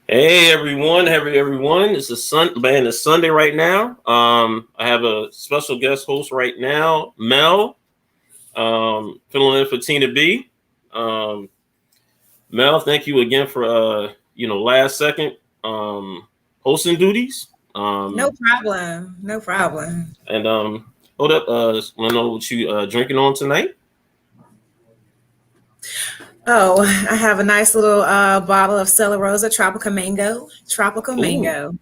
Hey everyone. It's Sunday right now. I have a special guest host right now, Mel. Filling in for Tina B. Um, Mel, thank you again for last second hosting duties. No Um, problem. No problem. and hold up, wanna know what you drinking on tonight? Oh, I have a nice little bottle of Stella Rosa Tropical Mango. Tropical Ooh. Mango.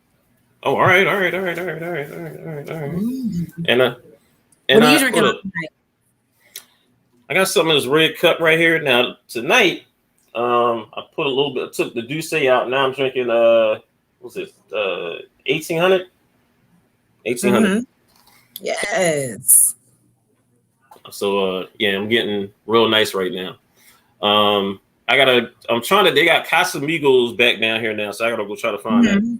Oh, all right. Mm. And What are you hold drinking on up. tonight? I got some of this red cup right here. Now tonight, I put a little bit, took the Douce out. Now I'm drinking what's it? 1800? 1800. Mm-hmm. Yes. So yeah, I'm getting real nice right now. I'm trying to they got Casamigos back down here now, so I gotta go try to find that. Hmm.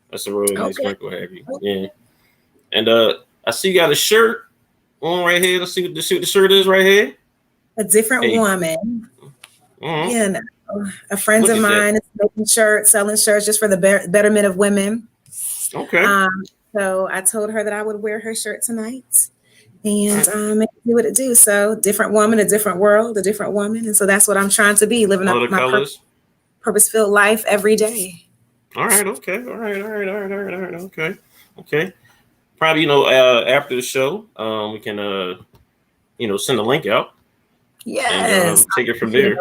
That's a really nice Okay. drink we'll have you. Yeah. And I see you got a shirt on right here. Let's see what the shirt is right here. A different Hey, woman. uh You know, a friend look of at that. mine is making shirts, selling shirts just for the betterment of women. Okay. Um, so I told her that I would wear her shirt tonight All and right. do what it do. So different woman, a different world, a different woman. And so that's what I'm trying to be, living One up of the my colors. purpose-filled life every day. All right, okay, all right, okay, okay. Probably after the show, we can send a link out and Yes. take it from there.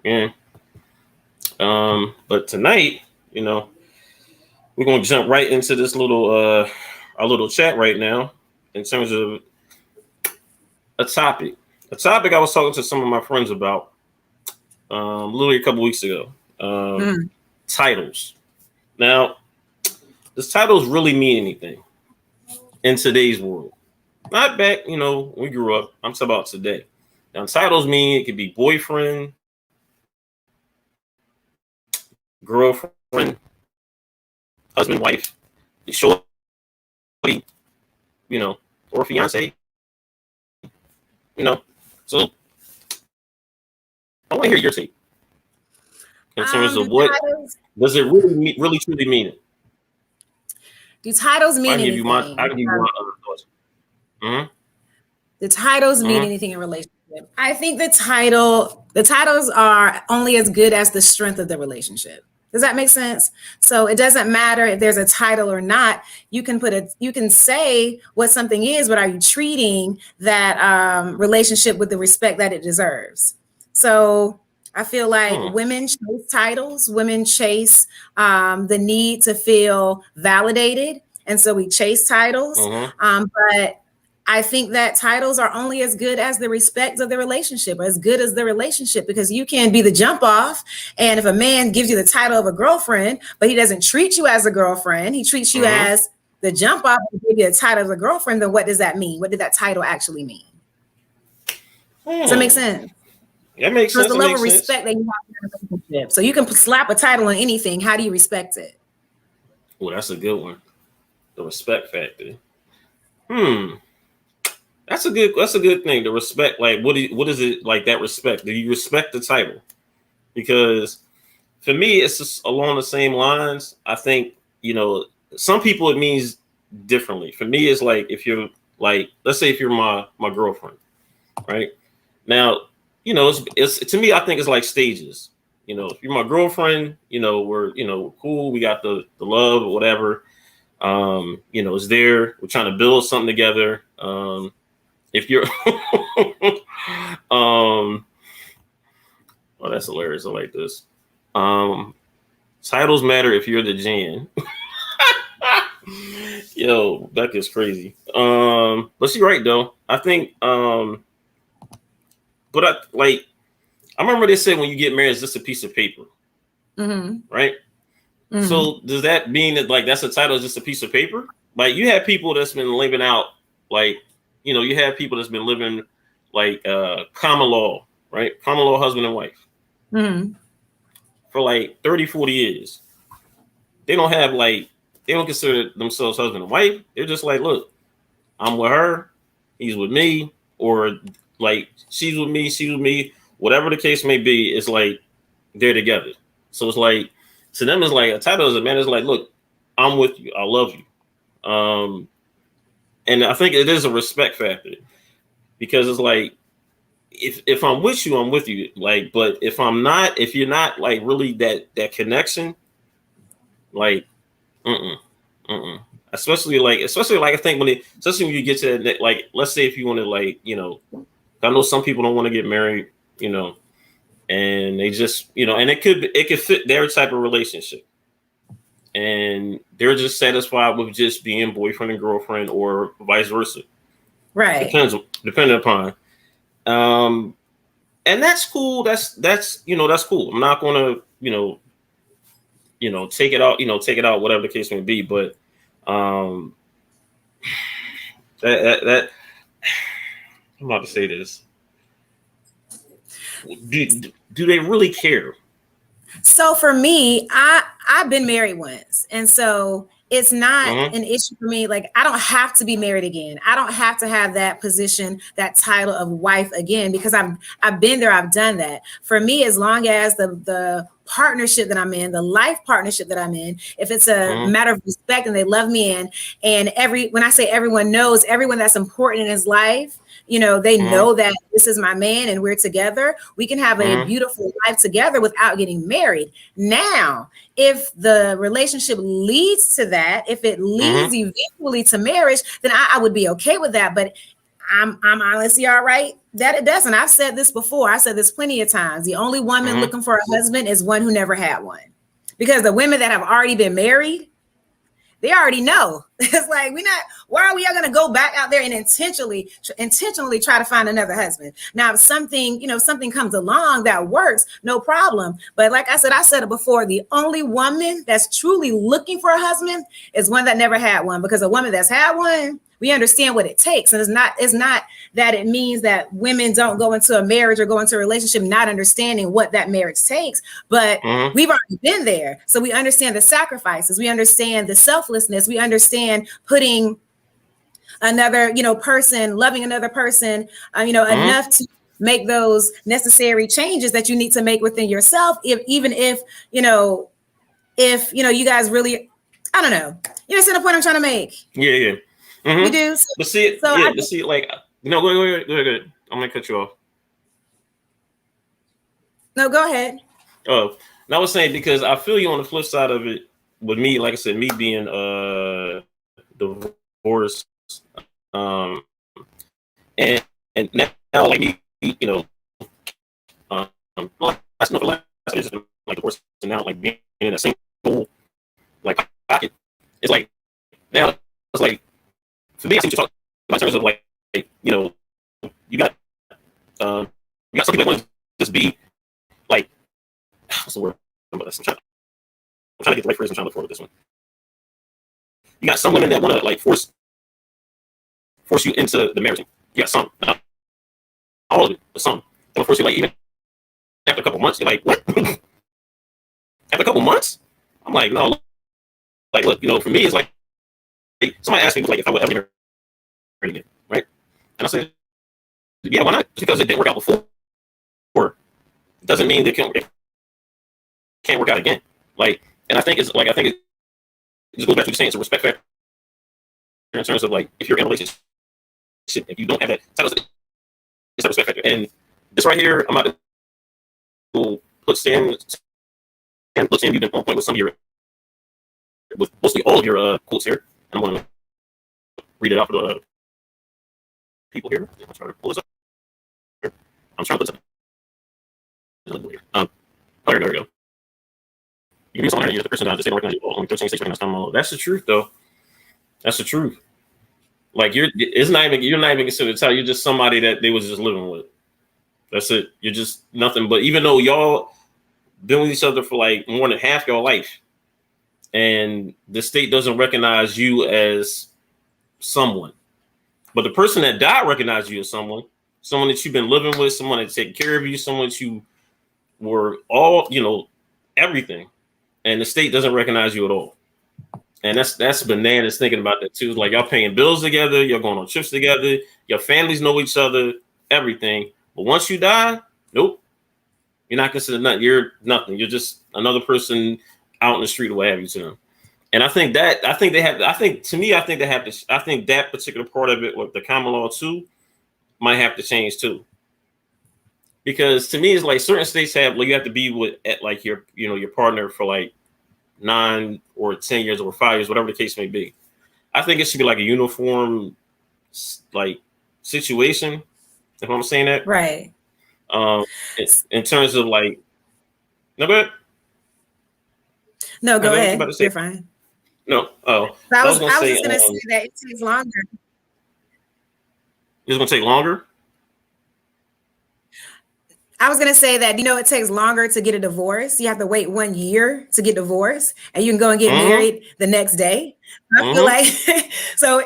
Yeah. But tonight, you know, we're gonna jump right into this little our little chat right now in terms of a topic. A topic I was talking to some of my friends about literally a couple weeks ago. Um, Mm. Titles. Now, does titles really mean anything in today's world? Not back, when we grew up. I'm talking about today. Now, titles mean it could be boyfriend, girlfriend, husband, wife, shorty, or fiance. So I want to hear your take in terms Do of what titles does it really truly mean it. do titles I mean can give you my, I anything? can give you my other thoughts. Mm-hmm. Do titles mean Mm-hmm. anything in relationship? I think the titles are only as good as the strength of the relationship. Does that make sense? So it doesn't matter if there's a title or not. You can say what something is, but are you treating that relationship with the respect that it deserves? So I feel like Hmm. women chase titles, women chase the need to feel validated, and so we chase titles. Mm-hmm. But I think that titles are only as good as the respect of the relationship, as good as the relationship, because you can be the jump off. And if a man gives you the title of a girlfriend, but he doesn't treat you as a girlfriend, he treats you Mm-hmm. as the jump off and give you a title of a girlfriend, then what does that mean? What did that title actually mean? Does that make Hmm. sense? That makes So it's sense. the That level of makes sense. respect that you have in a relationship. So you can slap a title on anything. How do you respect it? Well, that's a good one. The respect factor. Hmm. That's a good thing. The respect, like what is it like that respect? Do you respect the title? Because for me, it's just along the same lines. I think some people it means differently. For me, it's like if you're like, let's say if you're my girlfriend, right? Now, it's to me. I think it's like stages. If you're my girlfriend, we're cool. We got the love or whatever. It's there. We're trying to build something together. If you're um oh, that's hilarious. I like this. Um Titles matter if you're the Jan. Yo, Becca's crazy. But she's right though. I think but I remember they said when you get married it's just a piece of paper, Mm-hmm. right? Mm-hmm. So does that mean that like that's a title is just a piece of paper? Like you have people that's been living out like you have people that's been living like common law, right? Common law husband and wife Mm-hmm. for like 30, 40 years. They don't have like they don't consider themselves husband and wife. They're just like, look, I'm with her, he's with me, or like she's with me, whatever the case may be, it's like they're together. So it's like to them, it's like a title as a man is like, look, I'm with you, I love you, and I think it is a respect factor because it's like if I'm with you, I'm with you. Like, but if I'm not, if you're not like really that connection, like, mm-mm, mm-mm. Especially like I think especially when you get to that, like, let's say if you want to like, I know some people don't want to get married, and they just, and it could fit their type of relationship, and they're just satisfied with just being boyfriend and girlfriend or vice versa. Right. Depending upon. And that's cool. That's cool. I'm not gonna, take it out, whatever the case may be. But um that I'm about to say this. Do they really care? So for me, I've been married once, and so it's not Mm-hmm. an issue for me. Like, I don't have to be married again. I don't have to have that position, that title of wife again, because I've been there, I've done that. For me, as long as the partnership that I'm in, the life partnership that I'm in, if it's a Mm-hmm. matter of respect and they love me, and when I say everyone knows, everyone that's important in his life, they Mm-hmm. know that this is my man and we're together. We can have a Mm-hmm. beautiful life together without getting married. Now, if the relationship leads to that, if it leads Mm-hmm. eventually to marriage, then I would be okay with that. But I'm honestly all right that it doesn't. I've said this before. I said this plenty of times. The only woman Mm-hmm. looking for a husband is one who never had one. Because the women that have already been married, they already know. It's like, why are we all going to go back out there and intentionally try to find another husband? Now, if something comes along that works, no problem. But like I said it before, the only woman that's truly looking for a husband is one that never had one, because a woman that's had one, we understand what it takes. And it's not that it means that women don't go into a marriage or go into a relationship not understanding what that marriage takes, but Mm-hmm. we've already been there. So we understand the sacrifices, we understand the selflessness, we understand putting another, person, loving another person, Mm-hmm. enough to make those necessary changes that you need to make within yourself. Even if you guys really, I don't know, you understand the point I'm trying to make? Yeah, yeah. You Mm-hmm. do. But see it, So yeah, I but see it like, go ahead. I'm gonna cut you off. no, go ahead. Oh, and I was saying because I feel you on the flip side of it with me, like I said, me being divorced, um, and now like me, um, well, that's not the last years been like divorced, and now like being in a single like pocket, it's like now it's like for me, I see what you're talking about in terms of like you got um you got some people that want to just be like what's the word? I'm trying to get the right phrase. I'm trying to look forward with this one. You got some women that want to like force you into the marriage. You got some, not all of it, but some. They'll force you like even after a couple months. You're like, what? After a couple months? I'm like, no. Like, look, for me, it's like somebody asked me like if I would ever get married again, right? And I said, yeah, why not? Just because it didn't work out before, it doesn't mean that it can't work out again. Like, and I think it just goes back to what you're saying. It's a respect factor in terms of like if you're in a relationship, if you don't have that title, it's a respect factor. And this right here, I'm about to put Stan. And look, Sam, you've been on point with with mostly all of your quotes here. And I'm going to read it out for the people here. I'm trying to pull this up. Here. I'm trying to put this up. There we go. You can use something here. The person just didn't recognize you. Only 13, 6 recognize time. That's the truth, though. That's the truth. Like you're not even considered a child. You're just somebody that they was just living with. That's it. You're just nothing. But even though y'all been with each other for like more than half your life, and the state doesn't recognize you as someone, but the person that died recognized you as someone that you've been living with, someone that taking care of you, someone that you were all, everything, and the state doesn't recognize you at all. And that's bananas thinking about that too. Like y'all paying bills together, you're going on trips together, your families know each other, everything. But once you die, nope. You're not considered nothing. You're nothing. You're just another person out in the street or what have you to them. And I think they have. I think to me, I think they have to. I think that particular part of it with the common law too might have to change too. Because to me, it's like certain states have like you have to be with at like your partner for like 9 or 10 years or 5 years, whatever the case may be. I think it should be like a uniform like situation. If I'm saying that Right. um, in terms of like no, but No, no, go what you about ahead. to say? You're fine. No, oh, So I I was was gonna I was say just gonna say that it takes longer. it's gonna take longer. I was gonna say that it takes longer to get a divorce. You have to wait 1 year to get divorced, and you can go and get Mm-hmm. married the next day. I feel Mm-hmm. like so.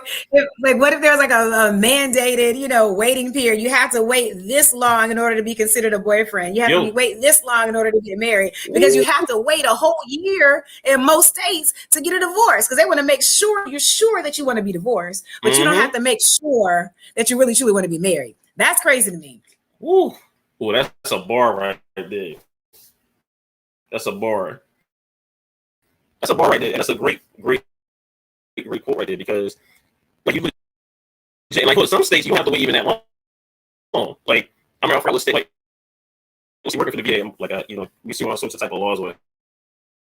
Like, what if there was like a mandated, waiting period? You have to wait this long in order to be considered a boyfriend. You have to Yo. wait this long in order to get married because you Ooh. have to wait a whole year in most states to get a divorce because they want to make sure you're sure that you want to be divorced, but you don't have Mm-hmm. to make sure that you really truly want to be married. That's crazy to me. Ooh. Ooh, that's a bar right there. That's a bar. That's a bar right there. And that's a great quote right there because like you like with some states you don't have to wait even that long. Like I remember I was state like working for the VA, like we see all sorts of type of laws or what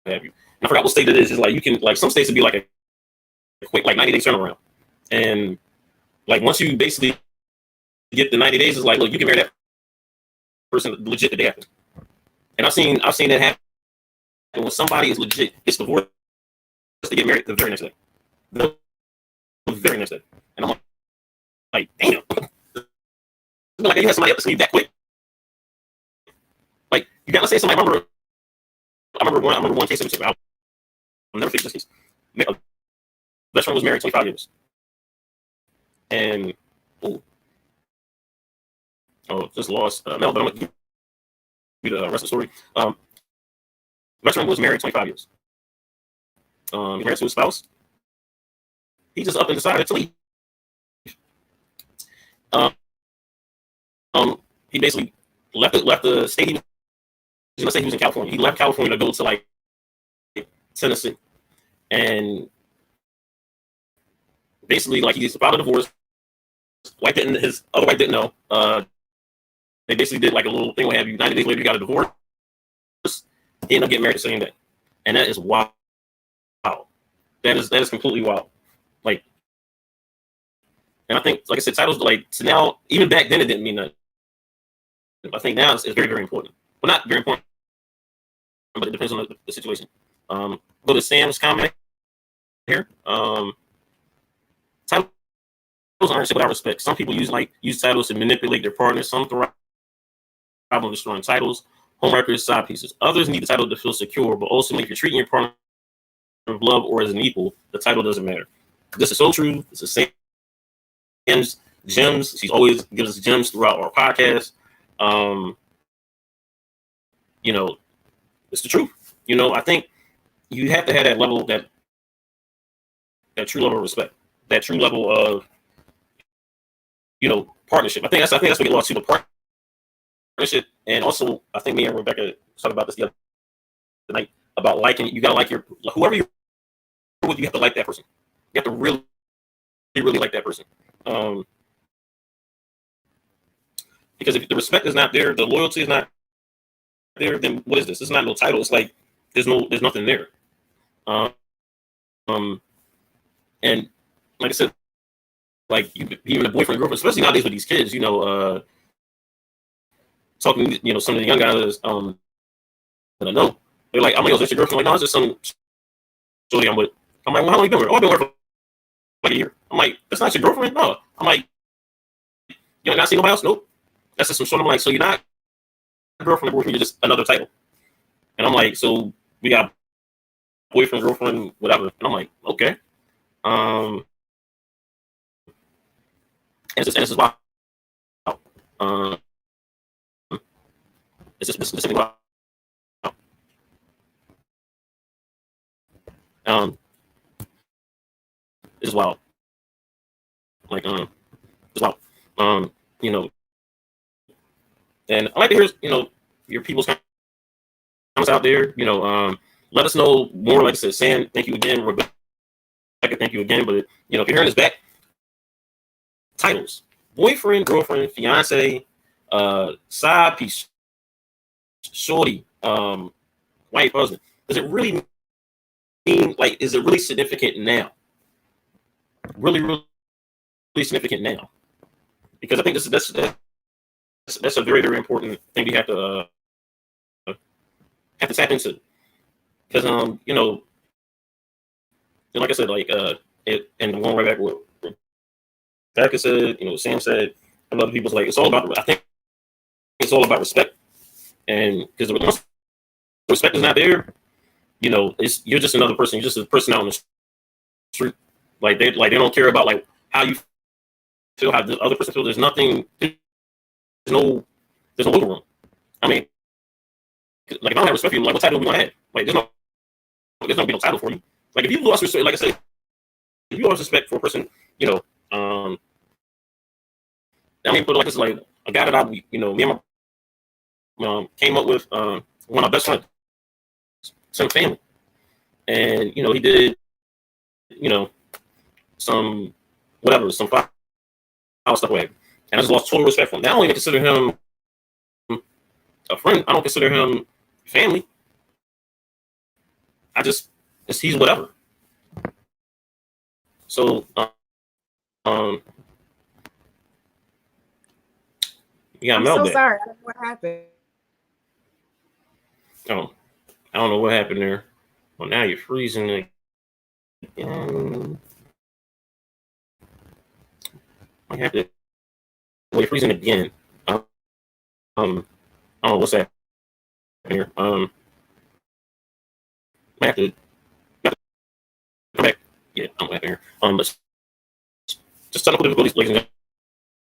have you. And I forgot what state it is. Is like you can like some states would be like a quick like 90-day turnaround, and like once you basically get the 90 days, it's like look you can marry that person legit the day after. And I've seen that happen when somebody is legit gets divorced to get married the very next day. The very next day, and I'm like damn. Like you had somebody else leave that quick. Like you gotta say somebody. I remember one case in particular. I'll never forget this case. A best friend was married 25 years, and just lost Mel. But I'm gonna give you the rest of the story. Best friend was married 25 years. He married to his spouse. He just up and decided to leave. Um, he basically left the state. Let's say he was in California. He left California to go to like Tennessee, and basically like he filed a divorce. His other wife didn't know. They basically did like a little thing. What have you? 90 days later, he got a divorce. He ended up getting married the same day, and that is wild. That is completely wild. Like, and I think, like I said, titles like to now. Even back then, it didn't mean nothing. I think now it's very, very important. Well, not very important, but it depends on the situation. Go to Sam's comment here. Titles aren't without respect. Some people use titles to manipulate their partners. Some thrive on destroying titles, home records, side pieces. Others need the title to feel secure, but ultimately, if you're treating your partner with love or as an equal, the title doesn't matter. This is so true. It's the same gems. She's always gives us gems throughout our podcast. It's the truth. I think you have to have that level, that true level of respect, that true level of partnership. I think that's what it lost to, the partnership, and also I think me and Rebecca talked about this the other night about liking. You gotta like whoever you're with. You have to like that person. You have to really, really like that person. Because if the respect is not there, the loyalty is not there, then what is this? It's not no title. It's like there's nothing there. And like I said, like even a boyfriend, girlfriend, especially nowadays with these kids, talking, some of the young guys, that I know, they're like, I'm like, oh, is that your girlfriend? Like, no, it's just some shorty I'm with. I'm like, well, how long you been with her? Oh, I've been with her for like a year. I'm like, that's not your girlfriend? No. I'm like, you ain't not seen nobody else? Nope. That's just some short. I'm like, so you're not a girlfriend or boyfriend, you're just another title. And I'm like, so we got boyfriend, girlfriend, whatever. And I'm like, okay. And this is why. It's just specifically why. This is wild. Like, it's wild. You know, and I like to hear, your people's comments out there. Let us know more. Like I said, Sam, thank you again. Rebecca, thank you again. But if you're hearing this back, titles: boyfriend, girlfriend, fiance, side piece, shorty, wife, husband. Does it really mean is it really significant now? Really, really significant now? Because I think that's a very, very important thing we have to tap into. Because like I said, and going right back what Rebecca said, Sam said, and other people's it's all about. I think it's all about respect, and because once respect is not there, you're just another person. You're just a person out on the street. They don't care about how you feel, how the other person feels. There's nothing. There's no wiggle room. I mean, if I don't have respect for you, what title we gonna have? There's not gonna be no title for you. If you lost respect, like I said, if you lost respect for a person, I mean, but it's a guy that me and my came up with one of my best friends, some family, and he did some foul stuff away, and I just lost total respect for him. Now I don't even consider him a friend. I don't consider him family. He's whatever. So yeah, I'm so sorry. I don't know what happened. Oh, I don't know what happened there. Well, now you're freezing again. I have to. Well, you're freezing again. I don't know what's happening here. I have to come back. Yeah, I'm happy here. But just technical difficulties, ladies and gentlemen.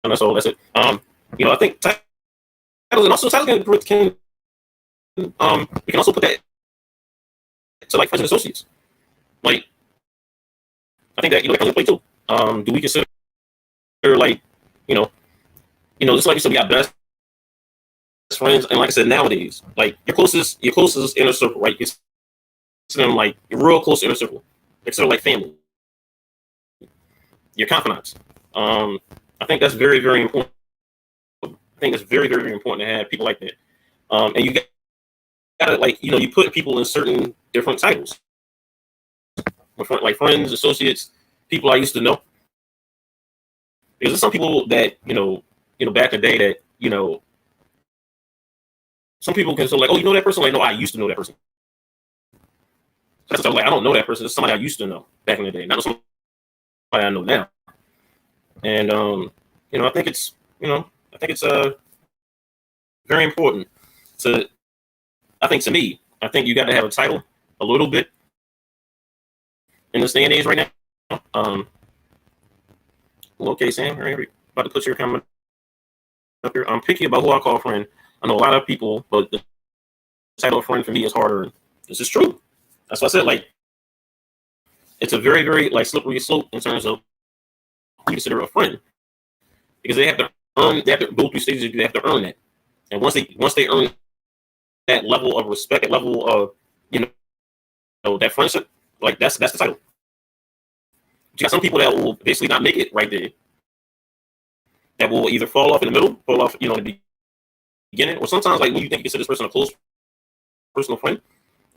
That's all. That's it. I think titles and also titles can we can also put that to friends and associates. I think that that comes into play too. Do we consider just like you said, we got best friends, and like I said, nowadays, your closest inner circle, right? It's them your real close inner circle. Consider family, your confidants. I think that's very, very important. I think it's very, very, very important to have people like that. And you gotta you put people in certain different titles. Friends, associates, people I used to know. Because there's some people that back in the day that some people can say oh, you know that person? No, I used to know that person. That's I don't know that person. It's somebody I used to know back in the day, not somebody I know now. And I think it's very important to. I think to me, you got to have a title a little bit in this day and age right now. Well, okay, Sam, right, about to put your comment up here. I'm picky about who I call friend. I know a lot of people, but the title of friend for me is harder. This is true. That's why I said it's a very, very slippery slope in terms of who you consider a friend, because they have to go through stages. They have to earn that, and once they earn that level of respect, that level of that friendship, that's the title. You got some people that will basically not make it right there. That will either fall off in the middle, fall off in the beginning, or sometimes when you think you consider this person a close personal friend,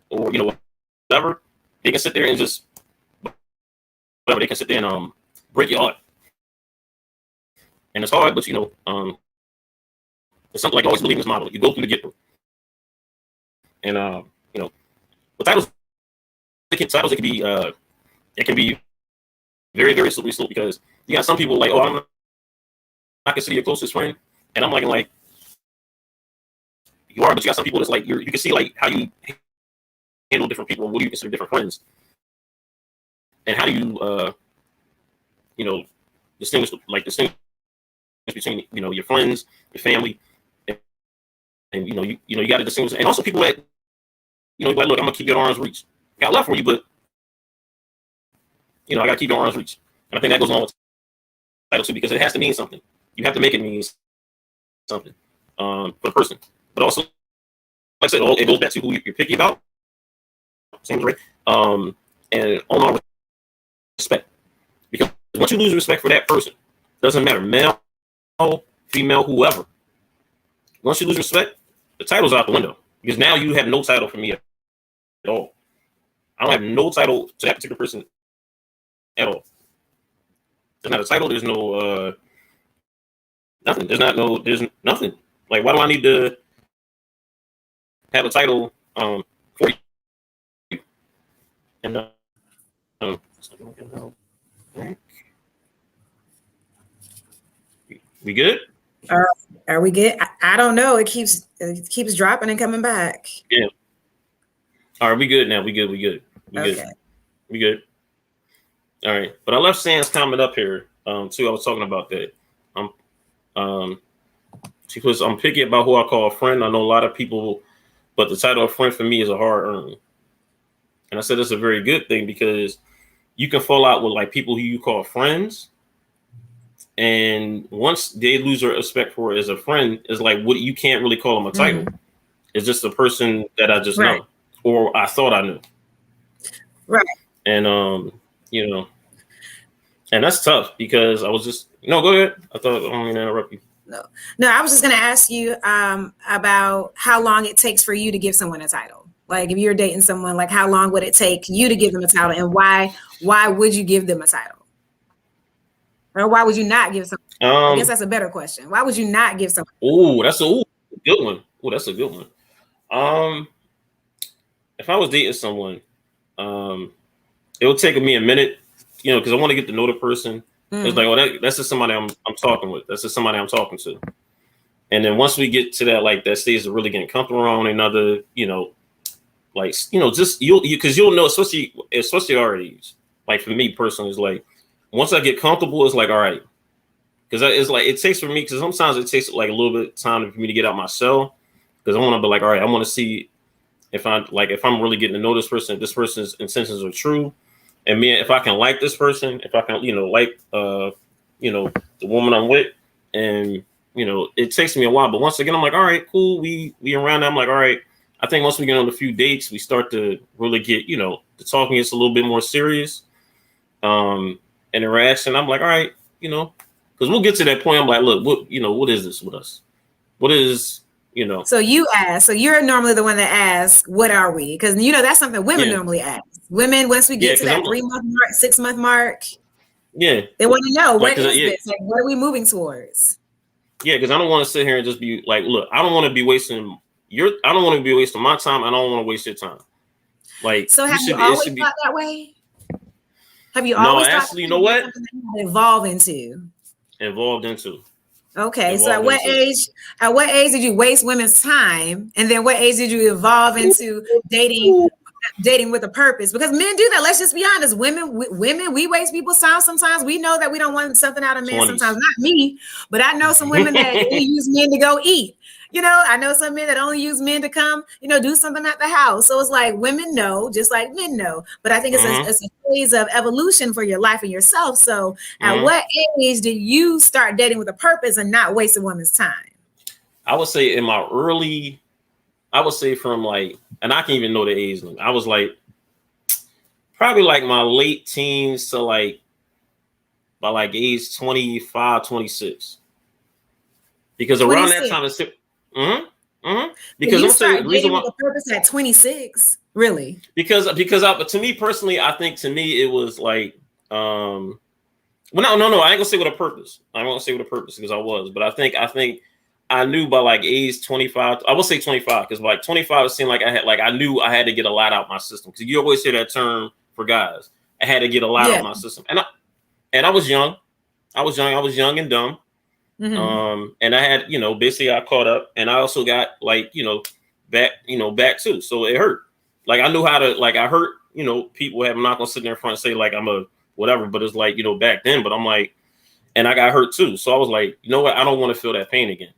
or whatever, they can sit there and just whatever, they can sit there and break your heart. And it's hard, but it's something always believe in this model. You go through to get through. And with titles, it can be very, very slippery slope, because you got some people oh, I consider your closest friend, and I'm like you are, but you got some people that's you can see how you handle different people. What do you consider different friends, and how do you distinguish between your friends, your family, and you got to distinguish, and also people that look, I'm gonna keep your arm's reach. Got love for you, but I gotta keep your arm's reach, and I think that goes along with title too, because it has to mean something. You have to make it mean something for the person, but also I said, it goes back to who you're picky about. Same rate. And all respect. Because once you lose respect for that person, doesn't matter, male, female, whoever. Once you lose respect, the title's out the window. Because now you have no title for me at all. I don't have no title to that particular person at all. There's not a title. There's no nothing. There's nothing. Like, why do I need to have a title for you? And we good? Are we good? I don't know. It keeps dropping and coming back. Yeah. All right, we good now. We good. Okay. We good. All right. But I left Sam's comment up here too. I was talking about that. She puts, I'm picky about who I call a friend. I know a lot of people, but the title of friend for me is a hard earn. And I said that's a very good thing because you can fall out with like people who you call friends. And once they lose their respect for it as a friend, it's like, what, you can't really call them a title. Mm-hmm. It's just a person that I just know, or I thought I knew. Right. And, you know, and that's tough because I was just, no, go ahead. I thought I don't mean to interrupt you. No, I was just going to ask you about how long it takes for you to give someone a title. Like if you're dating someone, like how long would it take you to give them a title, and why would you give them a title? Or why would you not give someone? I guess that's a better question. Why would you not give someone? Oh, that's a good one. Oh, that's a good one. If I was dating someone, it would take me a minute, you know, because I want to get to know the person. It's like, oh, that's just somebody I'm talking with. That's just somebody I'm talking to. And then once we get to that, like that stage of really getting comfortable around another, you know, like, you know, just because you'll know, especially already, like for me personally, it's like once I get comfortable, it's like, all right, because it's like it takes for me, because sometimes it takes like a little bit of time for me to get out my shell, because I want to be like, all right, I want to see if I'm really getting to know this person, if this person's intentions are true. And me, if I can like this person, if I can, you know, like, you know, the woman I'm with, and, you know, it takes me a while. But once again, I'm like, all right, cool. We around. I'm like, all right. I think once we get on a few dates, we start to really get, you know, the talking gets a little bit more serious. And the reaction, I'm like, all right, you know, because we'll get to that point. I'm like, look, what is this with us? What is, you know? So you're normally the one that asks, what are we? Because, you know, that's something women normally ask. Women, once we get to that 3-month mark, 6-month mark, they want to know, what is this? Like, what are we moving towards? Yeah, because I don't want to sit here and just be like, look, I don't want to be wasting my time. I don't want to waste your time. Like, so have you always thought that way? Have you always thought actually, you know what? Evolved into. Okay, so at what age did you waste women's time, and then what age did you evolve into dating with a purpose? Because men do that. Let's just be honest. Women, we waste people's time sometimes. We know that we don't want something out of men 20s. Sometimes. Not me, but I know some women that only use men to go eat. You know, I know some men that only use men to come, you know, do something at the house. So it's like women know, just like men know. But I think it's a phase of evolution for your life and yourself. So at what age did you start dating with a purpose and not waste a woman's time? I would say from like, and I can't even know the age. I was like, probably like my late teens to like, by like age 25, 26. Because around 26. That time, it's because you started dating with a purpose at 26, really? Because to me personally, I think it was like, well, no, I ain't gonna say with a purpose. I won't say with a purpose because I was, but I think I knew by like age 25. I will say 25 because like 25, it seemed like I knew I had to get a lot out my system, because you always hear that term for guys. I had to get a lot out my system, and I was young. I was young and dumb. Mm-hmm. And I had, you know, basically I caught up, and I also got like, you know, back too. So it hurt. Like I knew how to, like I hurt, you know, people. I'm not gonna sit there in front and say like I'm a whatever, but it's like, you know, back then. But I'm like, and I got hurt too. So I was like, you know what? I don't want to feel that pain again.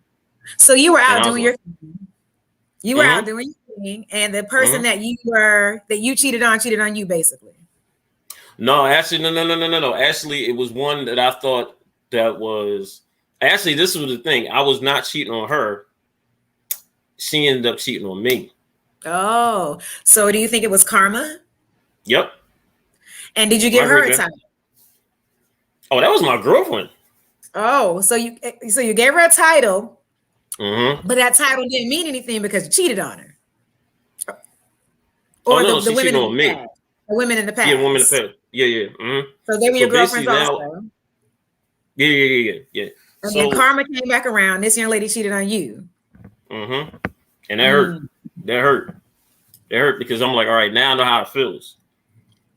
So you were out doing your thing. You were out doing your thing, and the person that you cheated on you basically. No, actually, no. Actually, it was one that I thought that was. Actually, this was the thing. I was not cheating on her. she ended up cheating on me. Oh, so do you think it was karma? Yep. And did you I give agree her with a that. title? Oh, that was my girlfriend. Oh, so you gave her a title, Mm-hmm. but that title didn't mean anything because you cheated on her, Oh or no, the she women cheated in on the me. past, the women in the Yeah, woman in the past. past. Yeah, yeah. Mm-hmm. So they were your So girlfriends basically now, also. yeah. And then So, karma came back around. This young lady cheated on you. mm-hmm. And that hurt. Mm. That hurt. That hurt because I'm like, all right, now I know how it feels.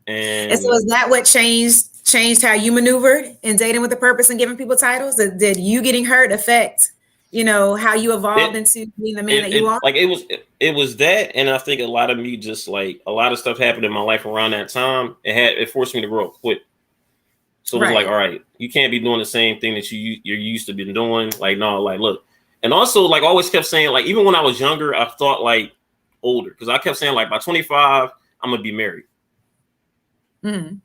And so And is that what changed how you maneuvered in dating with a purpose and giving people titles? Did you getting hurt affect, how you evolved it, into being the man that you it are? like it was that, and I think a lot of me just like a lot of stuff happened in my life around that time. It forced me to grow up quick. So it was like, Right. all right, you can't be doing the same thing that you're used to been doing. Like, no, like look, and also like I always kept saying like even when I was younger, I thought like older because I kept saying like by 25 I'm gonna be married Mm-hmm.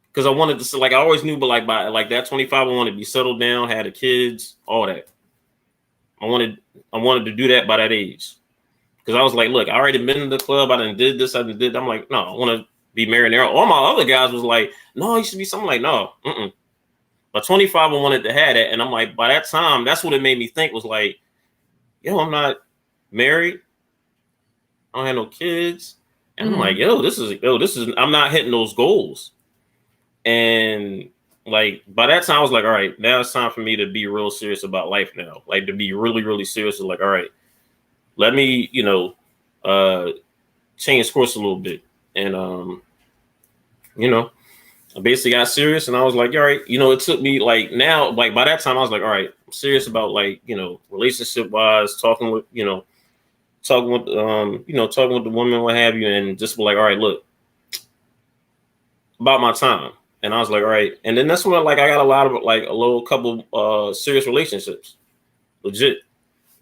because I wanted to like I always knew, but like by like that 25 I wanted to be settled down, had the kids, all that. I wanted I wanted to do that by that age. Because I was like, look, I already been in the club. I done did this. I done did. I'm like, no, I want to be married there. All my other guys was like, no, you should be something like, no. By 25, I wanted to have that. And I'm like, by that time, that's what it made me think was like, yo, I'm not married. I don't have no kids. And I'm like, Mm-hmm. I'm not hitting those goals. And like, by that time, I was like, all right, now it's time for me to be real serious about life now. Like, to be really, really serious. Like, all right, let me, uh, change course a little bit. And you know, I basically got serious and I was like, all right, it took me like now, like by that time I was like, all right, I'm serious about like, relationship wise, talking with the woman, what have you, and just be like, all right, look, about my time. And I was like, all right. And then that's when like I got a lot of like a little couple serious relationships. Legit.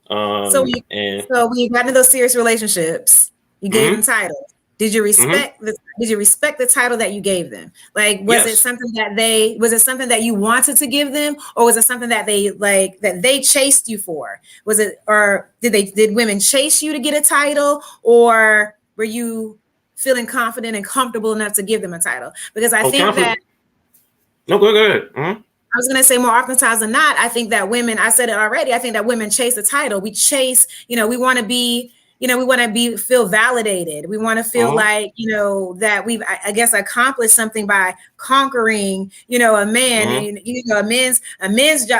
So you, And so when you got into those serious relationships, you gave them mm-hmm, titles. Did you mm-hmm, respect Did you respect the title that you gave them? Like, yes. was it something that you wanted to give them, or was it something that they chased you for? Was it, or did women chase you to get a title, or were you feeling confident and comfortable enough to give them a title? Because I Oh, think that confident. No, go ahead. Mm-hmm. I was going to say more oftentimes than not, I think that women, I said it already, I think that women chase the title. We chase, we want to be, feel validated. We want to feel Uh-huh. like, that we've, I guess, accomplished something by conquering, a man. Uh-huh. And, a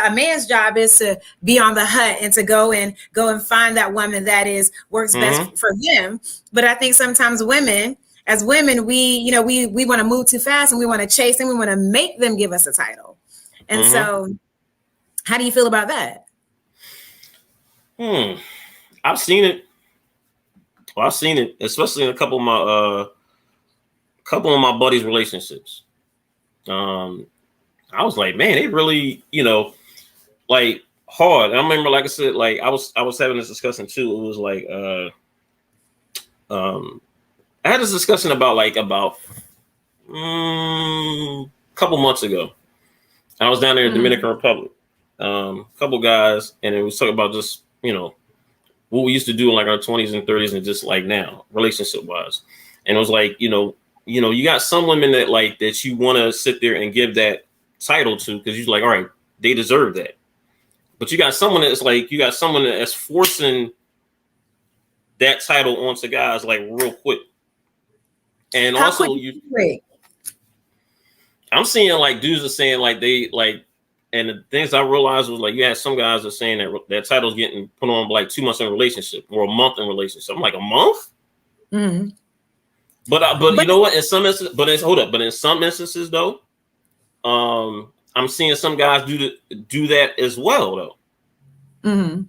man's job is to be on the hunt and to go and find that woman that works Uh-huh. best for them. But I think sometimes as women, we want to move too fast and we want to chase them. We want to make them give us a title. And Uh-huh. so, how do you feel about that? I've seen it. Well, I've seen it, especially in a couple of my buddies' relationships. Um, I was like, man, it really, like hard. I remember, like I said, like I was having this discussion too. It was like, I had this discussion about a couple months ago. I was down there in the Mm-hmm. Dominican Republic. Couple guys, and it was talking about just what we used to do in like our 20s and 30s, and just like now, relationship wise. And it was like, you got some women that like that you want to sit there and give that title to because you're like, all right, they deserve that. But you got someone that's forcing that title onto guys like real quick. And How quick? also I'm seeing like dudes are saying like they like, and the things I realized was like you had some guys are saying that that title's getting put on like 2 months in a relationship or a month in relationship. I'm like, a month? Mm-hmm. But you But know what? In some instances, but in some instances though, I'm seeing some guys do that as well though.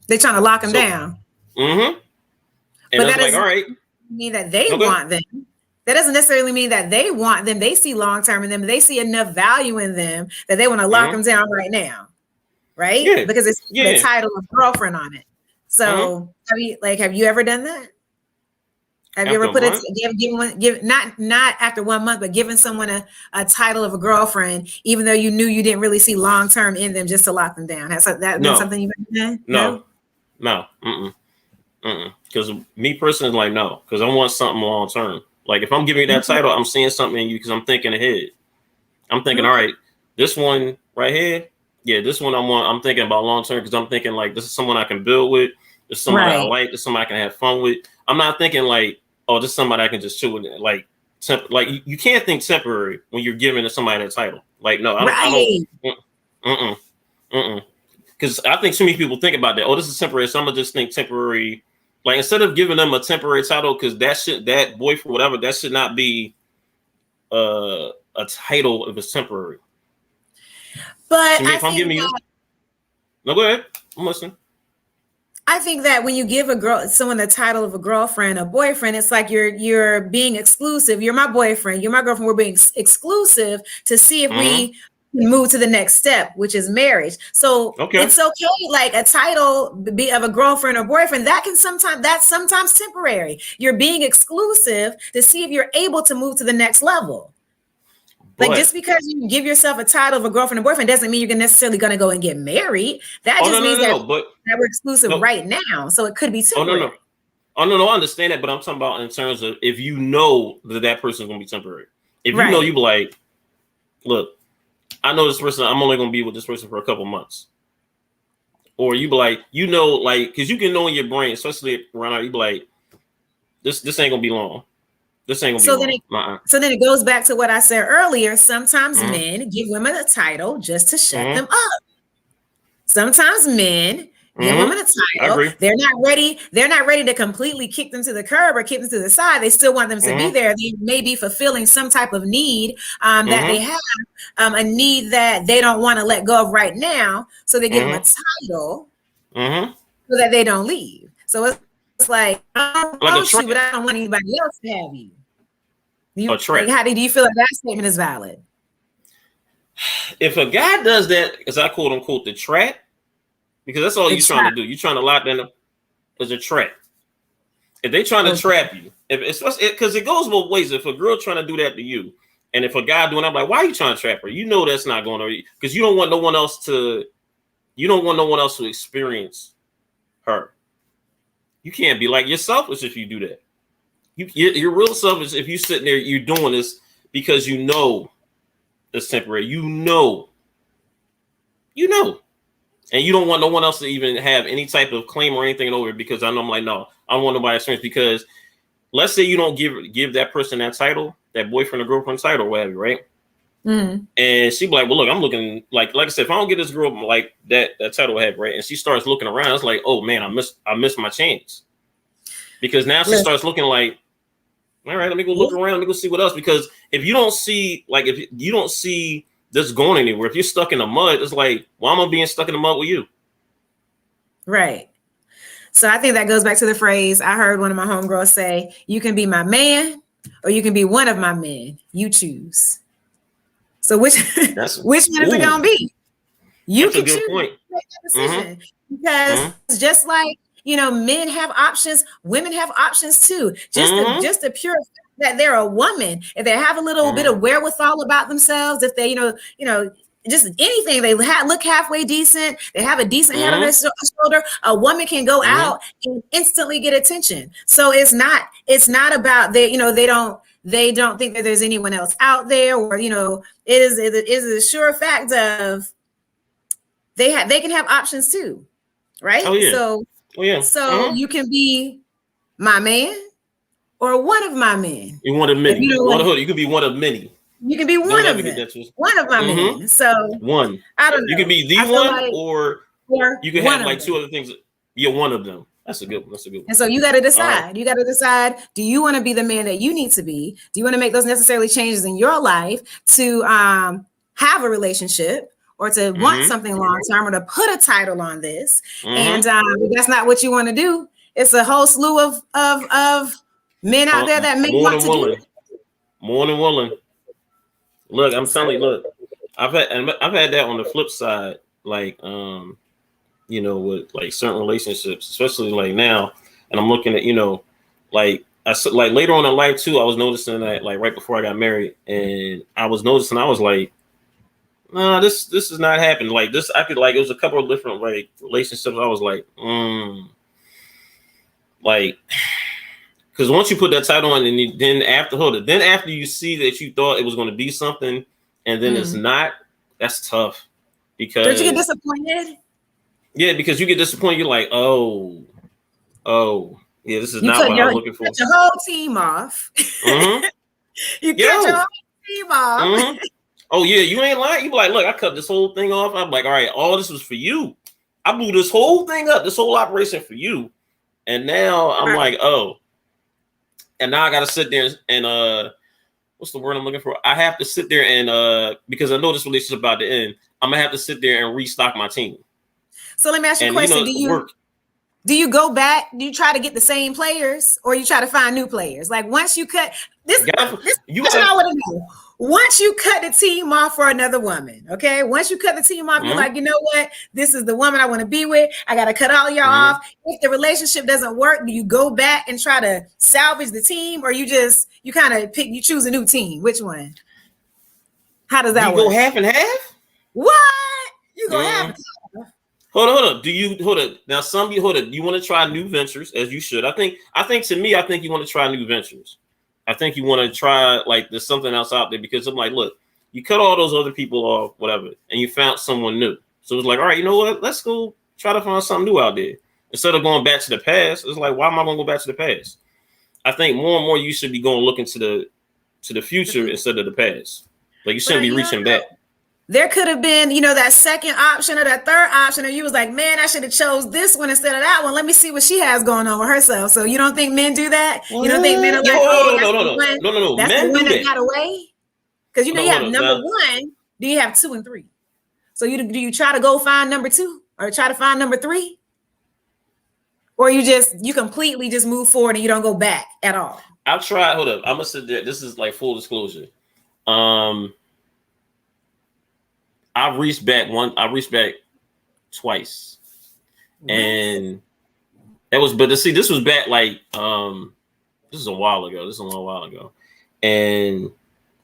they're trying to lock them So, down. mm-hmm. And But that's that like, all doesn't right, mean that they okay, want them. That doesn't necessarily mean that they want them. They see long term in them. They see enough value in them that they want to lock mm-hmm. them down right now, right? Yeah, Because it's the yeah, title of girlfriend on it. mm-hmm. So have you ever done that? Have you After ever a put it month, give not after 1 month, but giving someone a title of a girlfriend, even though you knew you didn't really see long term in them, just to lock them down? Has that been no, something you've ever done? no, No. no, mm-mm. Because me personally, like, no, because I want something long term. Like, if I'm giving you that title, I'm seeing something in you because I'm thinking ahead. I'm thinking, all right, this one right here, yeah, this one I'm thinking about long term because I'm thinking like this is someone I can build with. This is somebody I like. This is somebody I can have fun with. I'm not thinking like, oh, this is somebody I can just chill with. Like, you can't think temporary when you're giving somebody that title. Like, no, I don't. Because I think so many people think about that. Oh, this is temporary. So I'm gonna just think temporary. Like, instead of giving them a temporary title, because that boyfriend, whatever, that should not be a title if it's temporary. But if I'm giving you, no, go ahead. I'm listening. I think that when you give someone the title of a girlfriend, a boyfriend, it's like you're being exclusive. You're my boyfriend. You're my girlfriend. We're being exclusive to see if we can move to the next step, which is marriage. So it's okay, like a title of a girlfriend or boyfriend, that's sometimes temporary. You're being exclusive to see if you're able to move to the next level. Like, just because you give yourself a title of a girlfriend or boyfriend doesn't mean you're necessarily going to go and get married. That just means that we're exclusive right now. So it could be temporary. I understand that, but I'm talking about in terms of if you know that person's going to be temporary. If you know, you be like, look, I know this person, I'm only going to be with this person for a couple months. Or you be like, like, because you can know in your brain, especially around out, you be like, this ain't going to be long. This ain't gonna be long. So then it goes back to what I said earlier. Sometimes men give women a title just to shut them up. Sometimes men give women a title. They're not ready. They're not ready to completely kick them to the curb or kick them to the side. They still want them to be there. They may be fulfilling some type of need that they have, a need that they don't want to let go of right now. So they give them a title so that they don't leave. So it's like, I don't want you, but I don't want anybody else to have you. Do you feel like that statement is valid? If a guy does that, as I quote unquote the trap, because that's all you're trying to do. You're trying to lock them as a trap. If they trying to trap you, because it goes both ways. If a girl trying to do that to you, and if a guy doing, I'm like, why are you trying to trap her? You know that's not going to, because you don't want no one else to. You don't want no one else to experience her. You can't be like, you're selfish if you do that. You're real selfish if you sitting there, you're doing this because you know it's temporary. You know, and you don't want no one else to even have any type of claim or anything over it, because I know I'm like, no, I don't want nobody experience, because let's say you don't give that person that title, that boyfriend or girlfriend title or whatever, right? And she be like, well, look, I'm looking like I said, if I don't get this girl like that title I have, right? And she starts looking around, it's like, oh man, I missed my chance. Because now she starts looking like, all right, let me go look around. Let me go see what else. Because if you don't see, like, if you don't see this going anywhere, if you're stuck in the mud, it's like, why am I being stuck in the mud with you? Right. So I think that goes back to the phrase I heard one of my homegirls say, you can be my man or you can be one of my men. You choose. So which one is it going to be? You can choose. Make that decision. Because just like, men have options, women have options too. Just the pure fact that they're a woman, if they have a little bit of wherewithal about themselves, if they, just anything, they look halfway decent, they have a decent head on their shoulder, a woman can go out and instantly get attention. So it's not about they don't think that there's anyone else out there, or it is a sure fact of they can have options too, right? Oh, yeah. So you can be my man or one of my men. You want a many. You can be one of many. You can be one of them. One of my men. So one. I don't know. You can be the one, or you can have like two other things. You're one of them. That's a good one. And so you got to decide. Right. You got to decide, do you want to be the man that you need to be? Do you want to make those necessarily changes in your life to have a relationship, or to want something long term, or to put a title on this? And if that's not what you want to do, it's a whole slew of men out there that may want to do it. More than willing. Look, I'm telling you, look, I've had that on the flip side, like with like certain relationships, especially like now, and I'm looking at, like later on in life too, I was noticing that, like right before I got married, and I was like, no, this is not happening. Like this, I could, like, it was a couple of different like relationships. I was like, Like, because once you put that title on, and then after you see that you thought it was going to be something, and then it's not, that's tough. Because don't you get disappointed? Yeah, because you get disappointed. You're like, oh, yeah, this is not what I was looking for. You cut your whole team off. Mm-hmm. You cut your whole team off. Mm-hmm. Oh yeah, you ain't lying. You be like, look, I cut this whole thing off. I'm like, all right, all this was for you. I blew this whole thing up, this whole operation for you, and now I'm like, oh, and now I got to sit there and what's the word I'm looking for? I have to sit there and because I know this relationship's about to end, I'm gonna have to sit there and restock my team. So let me ask you a question: Do you go back? Do you try to get the same players, or you try to find new players? Like once you cut this, I want to know. Once you cut the team off for another woman, okay? Once you cut the team off, you're like, you know what? This is the woman I want to be with. I got to cut all y'all off. If the relationship doesn't work, do you go back and try to salvage the team, or you kind of you choose a new team? Which one? How does that work? You go half and half? What? You go half and half? Hold on. Now, you want to try new ventures, as you should. I think you want to try new ventures. I think you want to try, like, there's something else out there, because I'm like, look, you cut all those other people off, whatever, and you found someone new. So it's like, all right, you know what? Let's go try to find something new out there. Instead of going back to the past, it's like, why am I going to go back to the past? I think more and more you should be going to look into the future instead of the past. Like, you shouldn't be reaching back. There could have been, that second option or that third option, or you was like, man, I should have chose this one instead of that one. Let me see what she has going on with herself. So you don't think men do that? You don't think men are like, no. That's men the one do that got away? Because you have number one, then you have 2 and 3. So do you try to go find number 2 or try to find number 3? Or you completely just move forward and you don't go back at all? I'll try. Hold up. I'm gonna sit there. This is like full disclosure. I reached back twice, and that was. But see, this was back like this is a while ago. This is a long while ago, and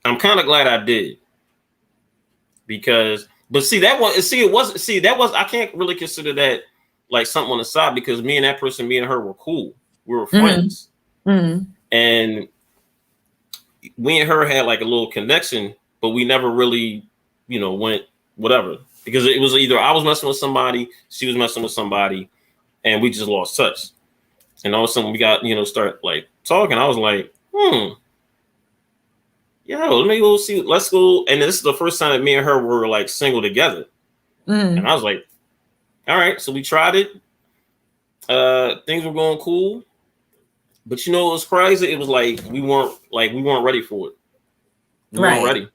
I'm kind of glad I did because. But see that one. See it wasn't. See that was. I can't really consider that like something on the side because me and that person, me and her were cool. We were friends, and we and her had like a little connection, but we never really, went. Whatever, because it was either I was messing with somebody, she was messing with somebody, and we just lost touch. And all of a sudden we got, start like talking. I was like, let me go see. Let's go. And this is the first time that me and her were like single together. And I was like, all right. So we tried it. Things were going cool, but it was crazy. It was like we weren't ready for it. We weren't ready,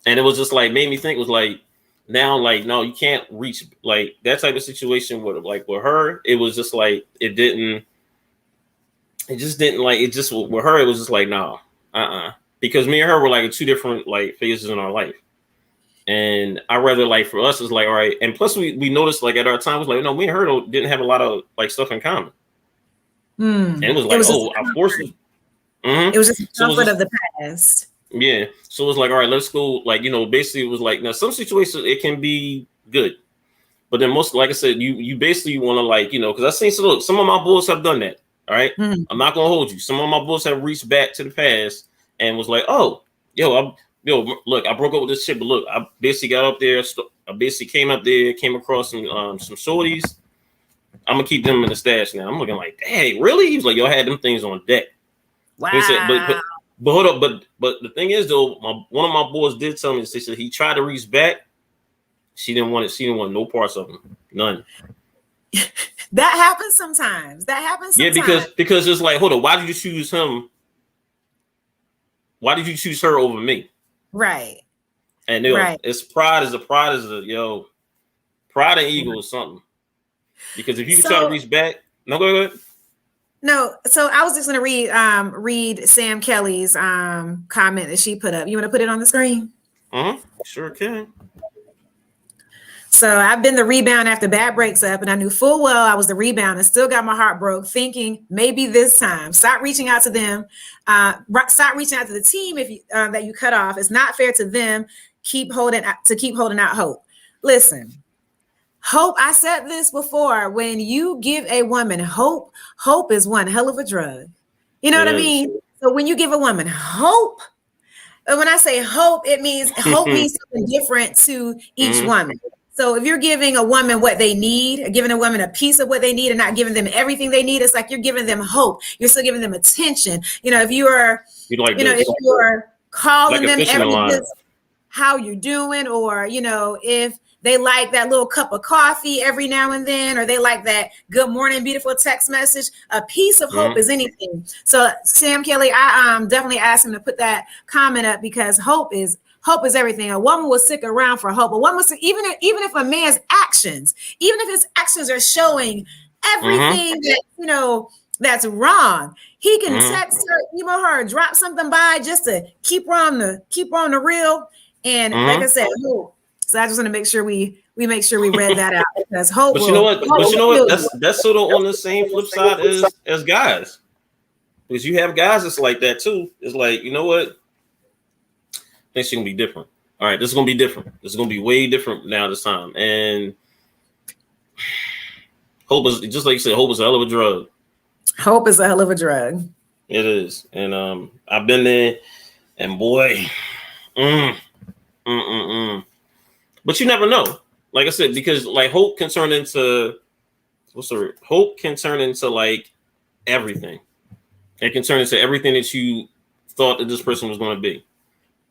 and it was just like made me think. It was like. Now, like, no, you can't reach like that type of situation with her. It was just like with her. It was just like, no, because me and her were like 2 different like phases in our life, and I rather like for us it's like all right. And plus, we noticed like at our time it was like no, me and her didn't have a lot of like stuff in common, and it was like I forced it. It was just the comfort of the past. Yeah, so it was like, all right, let's go. Like, basically, it was like now some situations it can be good, but then most, like I said, you basically want to like, because I seen some of my boys have done that. All right, I'm not gonna hold you. Some of my boys have reached back to the past and was like, oh, look, I broke up with this shit, but look, I basically got up there. I basically came up there, came across some shorties. I'm gonna keep them in the stash now. I'm looking like, hey, really? He was like, yo, I had them things on deck. Wow. He said, but hold up, but the thing is though, one of my boys did tell me they said he tried to reach back. She didn't want no parts of him, none. That happens sometimes. Yeah, because it's like, hold up, why did you choose him? Why did you choose her over me? Right. And it's pride and ego is something. Because if you try to reach back, no, go ahead. No, so I was just going to read Sam Kelly's comment that she put up. You want to put it on the screen? Sure can. So I've been the rebound after bad breaks up, and I knew full well I was the rebound and still got my heart broke, thinking maybe this time. Stop reaching out to them. Stop reaching out to the team that you cut off. It's not fair to them. Keep holding out hope. Listen. Hope, I said this before. When you give a woman hope, hope is one hell of a drug. You know It what I is. mean? So when you give a woman hope, and when I say hope, it means hope means something different to each woman. So if you're giving a woman what they need, giving a woman a piece of what they need and not giving them everything they need, it's like you're giving them hope. You're still giving them attention. You know, if you are, You like you know, this. if you're Like calling a them fisherman every line. how you're doing, or, you know, if they like that little cup of coffee every now and then, or they like that good morning, beautiful text message, a piece of hope is anything. So Sam Kelly, I definitely asked him to put that comment up because hope is everything. A woman will stick around for hope. A woman will stick, even if a man's actions, even if his actions are showing everything that, you know, that's wrong, he can text her, email her, drop something by just to keep her on the real. And like I said, hope. So I just want to make sure we make sure we read that out, because hope But you know what? hope But you know will what? That's sort of on the same flip side as guys, because you have guys that's like that too. It's like, you know what? Things are gonna be different. All right, this is gonna be different. This is gonna be way different now this time. And hope is, just like you said, hope is a hell of a drug. Hope is a hell of a drug. It is, and I've been there, and boy, but you never know. Like I said, because like hope can turn into hope can turn into like everything. It can turn into everything that you thought that this person was going to be,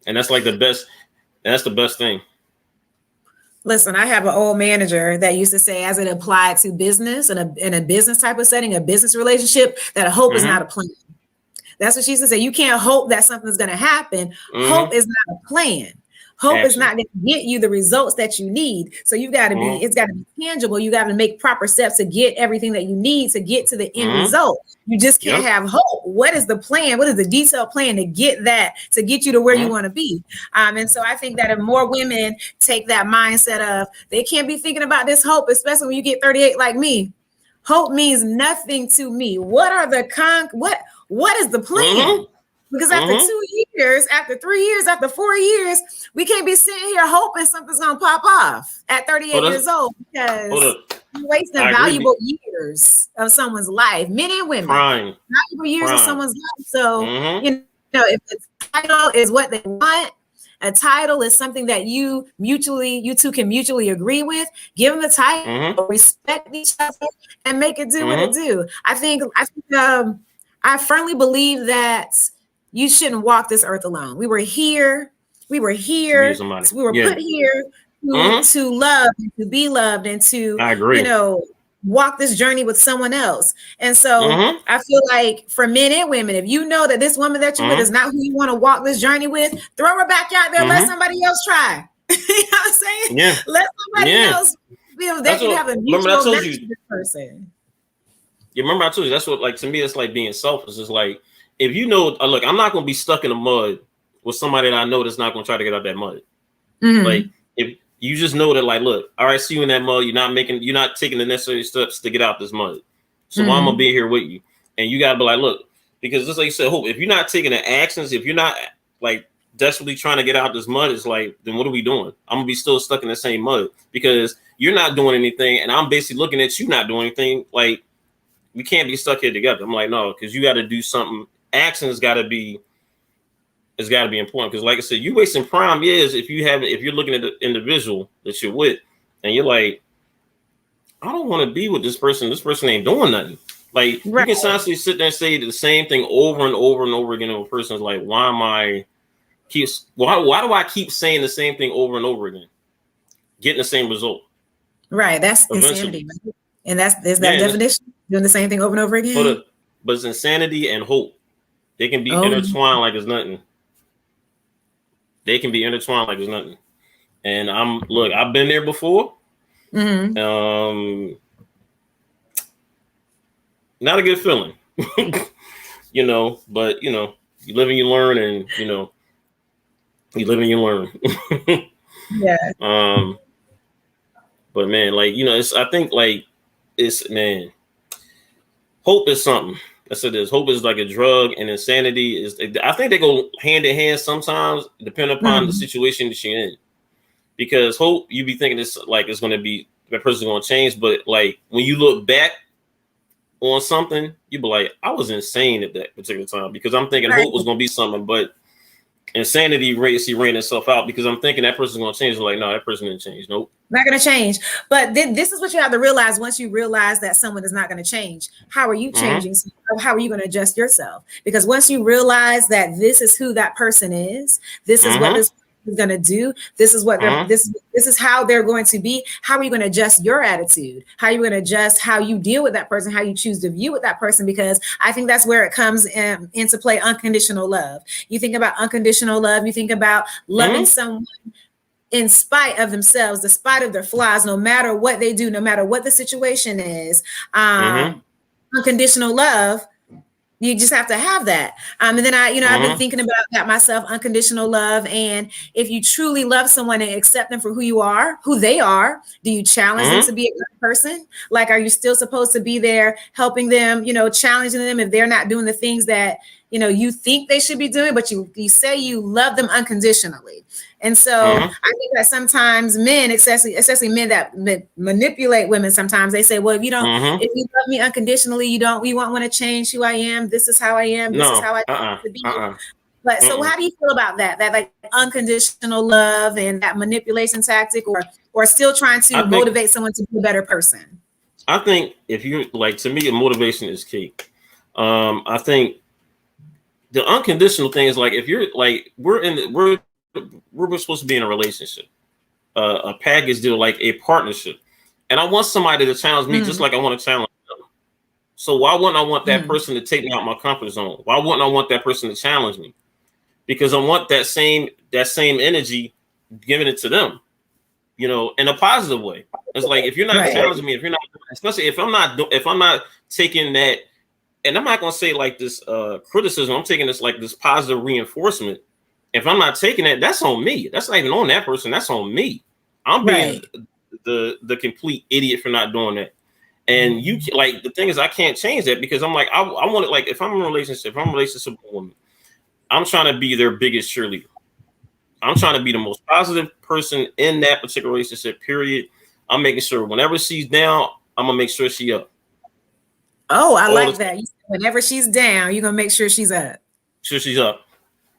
and that's like the best. That's the best thing. Listen, I have an old manager that used to say, as it applied to business and in a business type of setting, a business relationship, that hope is not a plan. That's what she used to say. You can't hope that something's going to happen. Hope is not a plan. Hope is not going to get you the results that you need. So you've got to be, it's got to be tangible. You got to make proper steps to get everything that you need to get to the end result. You just can't have hope. What is the plan? What is the detailed plan to get you to where you want to be? And so I think that if more women take that mindset of, they can't be thinking about this hope, especially when you get 38 like me. Hope means nothing to me. What are the what is the plan? Because after 2 years, after 3 years, after 4 years, we can't be sitting here hoping something's gonna pop off at 38 years old, because you're wasting valuable years of someone's life, men and women. Valuable years of someone's life. So you know, if the title is what they want, a title is something that you two can mutually agree with, give them the title, respect each other, and make it do what it do. I firmly believe that you shouldn't walk this earth alone. We were here. We were put here to love, and to be loved, and to, you know, walk this journey with someone else. And so I feel like for men and women, if you know that this woman that you're with is not who you want to walk this journey with, throw her back out there, let somebody else try. You know what I'm saying? Yeah. Let somebody else feel they can have a mutual match with this person. You remember I told you, that's what, like, to me, it's like being selfish. It's like, if you know, look, I'm not going to be stuck in the mud with somebody that I know that's not going to try to get out that mud. Like, if you just know that, like, look, all right, see you in that mud. You're not taking the necessary steps to get out this mud. So I'm going to be here with you. And you got to be like, look, because just like you said, hope, if you're not taking the actions, if you're not like desperately trying to get out this mud, it's like, then what are we doing? I'm going to be still stuck in the same mud because you're not doing anything. And I'm basically looking at you not doing anything. Like, we can't be stuck here together. I'm like, no, because you got to do something. Actions got to be important. Because like I said, you wasting prime years if you're looking at the individual that you're with, and you're like, I don't want to be with this person. This person ain't doing nothing. Like, you can constantly sit there and say the same thing over and over and over again. And a person's like, why do I keep saying the same thing over and over again, getting the same result? Right. That's insanity. And is that definition? Doing the same thing over and over again? But it's insanity and hope. They can be intertwined like it's nothing. They can be intertwined like it's nothing. And I've been there before. Not a good feeling. You know, but you know, you live and you learn, and you know, you live and you learn. Yeah. But man, like, you know, man, hope is something. I said this. Hope is like a drug, and insanity is. I think they go hand in hand sometimes, depending upon the situation that you're in. Because hope, you be thinking it's like it's going to be that person's gonna change. But like when you look back on something, you be like, I was insane at that particular time because I'm thinking hope was gonna be something, but insanity ran itself out because I'm thinking that person's gonna change. Like, no, that person didn't change. Nope. Not going to change. But then this is what you have to realize once you realize that someone is not going to change. How are you changing? How are you going to adjust yourself? Because once you realize that this is who that person is, this is what this is going to do, this is what this is how they're going to be. How are you going to adjust your attitude? How are you going to adjust how you deal with that person, how you choose to view with that person? Because I think that's where it comes into play, unconditional love. You think about unconditional love, you think about loving someone in spite of themselves, despite of their flaws, no matter what they do, no matter what the situation is. Unconditional love, you just have to have that. And then I've been thinking about that myself, unconditional love. And if you truly love someone and accept them for who they are, do you challenge them to be a good person? Like, are you still supposed to be there helping them, challenging them if they're not doing the things that, you think they should be doing, but you say you love them unconditionally. And so I think that sometimes men, especially men that manipulate women, sometimes they say, well, if you love me unconditionally, you won't want to change who I am. This is how I am. This is how I want to be. But so how do you feel about that like unconditional love and that manipulation tactic or still trying to motivate someone to be a better person? I think if you like, to me, motivation is key. I think the unconditional thing is like, if you're like, we're supposed to be in a relationship, a package deal, like a partnership. And I want somebody to challenge me just like I want to challenge them. So why wouldn't I want that person to take me out my comfort zone? Why wouldn't I want that person to challenge me? Because I want that same energy, giving it to them, in a positive way. It's like, if you're not challenging me, if you're not, especially if I'm not taking that, and I'm not going to say like this criticism, I'm taking this like this positive reinforcement. If I'm not taking it, that's on me. That's not even on that person. That's on me. I'm being the complete idiot for not doing that. And you like, the thing is, I can't change that because I'm like, I want it. Like, if I'm in a relationship with a woman, I'm trying to be their biggest cheerleader. I'm trying to be the most positive person in that particular relationship, period. I'm making sure whenever she's down, I'm going to make sure she's up. Oh, I like that. Whenever she's down, you're going to make sure she's up. Sure she's up.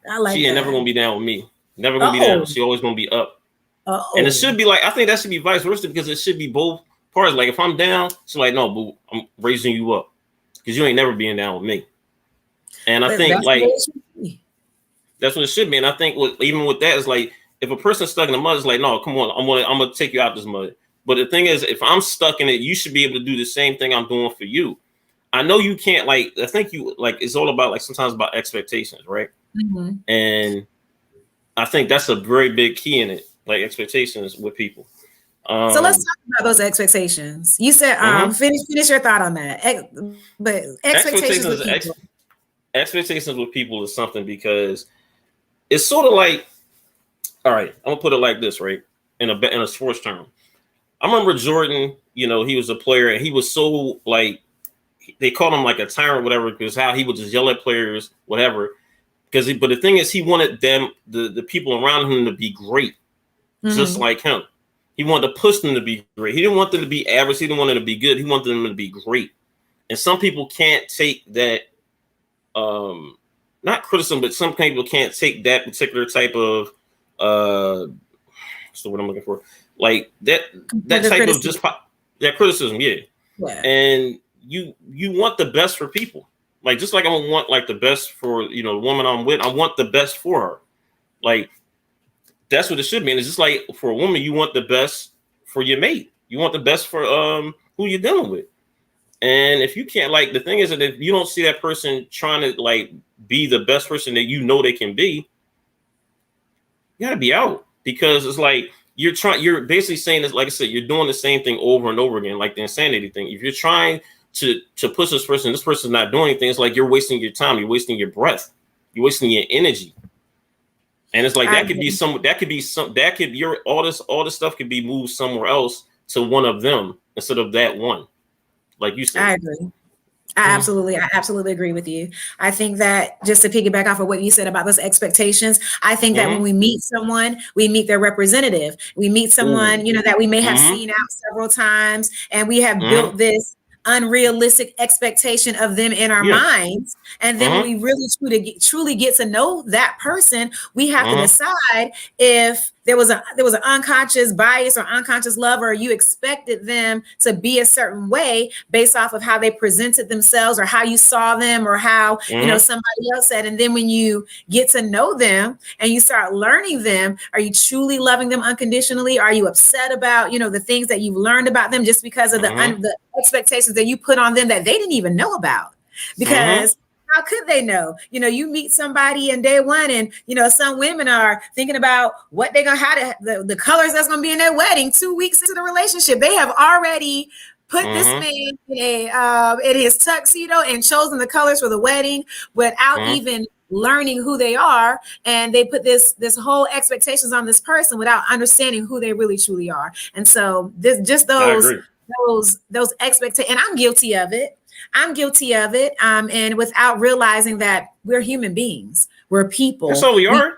I like she ain't that. never going to be down with me. Never going to be down. She always going to be up. And it should be like, I think that should be vice versa because it should be both parts. Like, if I'm down, she's like, no, boo, I'm raising you up because you ain't never being down with me. And I think like that's what it should be. And I think even with that is like, if a person's stuck in the mud, it's like, no, come on, I'm gonna take you out this mud. But the thing is, if I'm stuck in it, you should be able to do the same thing I'm doing for you. I know you can't, like, I think you like, it's all about like sometimes about expectations, right? And I think that's a very big key in it, like expectations with people. So let's talk about those expectations. You said finish your thought on that. But expectations with people is something because it's sort of like, all right, I'm gonna put it like this, right? In a sports term. I remember Jordan, he was a player and he was so like, they called him like a tyrant, whatever, because how he would just yell at players, whatever. But the thing is, he wanted them, the people around him, to be great, just like him. He wanted to push them to be great. He didn't want them to be average. He didn't want them to be good. He wanted them to be great. And some people can't take that, not criticism, but some people can't take that particular type of, what's the word I'm looking for? Like that type of just that criticism, yeah. And you want the best for people. Like, just like I want like the best for, the woman I'm with, I want the best for her. Like, that's what it should be. And it's just like for a woman, you want the best for your mate. You want the best for who you're dealing with. And if you can't, like, the thing is that if you don't see that person trying to like be the best person that they can be, you gotta be out. Because it's like you're basically saying this, like I said, you're doing the same thing over and over again, like the insanity thing. If you're trying to push this person's not doing anything, it's like you're wasting your time, you're wasting your breath, you're wasting your energy. And it's like all this stuff could be moved somewhere else to one of them instead of that one. Like you said. I absolutely agree with you. I think that just to piggyback off of what you said about those expectations, I think that when we meet someone, we meet their representative. We meet someone, Ooh. you know, that we may have seen out several times, and we have built Mm-hmm. this unrealistic expectation of them in our Yeah. minds. And then when we really truly get to know that person, we have to decide if there was an unconscious bias or unconscious love, or you expected them to be a certain way based off of how they presented themselves or how you saw them or how you know somebody else said. And then when you get to know them and you start learning them, are you truly loving them unconditionally? Are you upset about, you know, the things that you've learned about them just because of the expectations that you put on them that they didn't even know about? Because how could they know? You know, you meet somebody in day one, and you know, some women are thinking about what they're gonna have the colors that's gonna be in their wedding 2 weeks into the relationship. They have already put this man in his tuxedo and chosen the colors for the wedding without even learning who they are, and they put this whole expectations on this person without understanding who they really truly are. And so this just those expectations, and I'm guilty of it. And without realizing that we're human beings, we're people. That's all we are.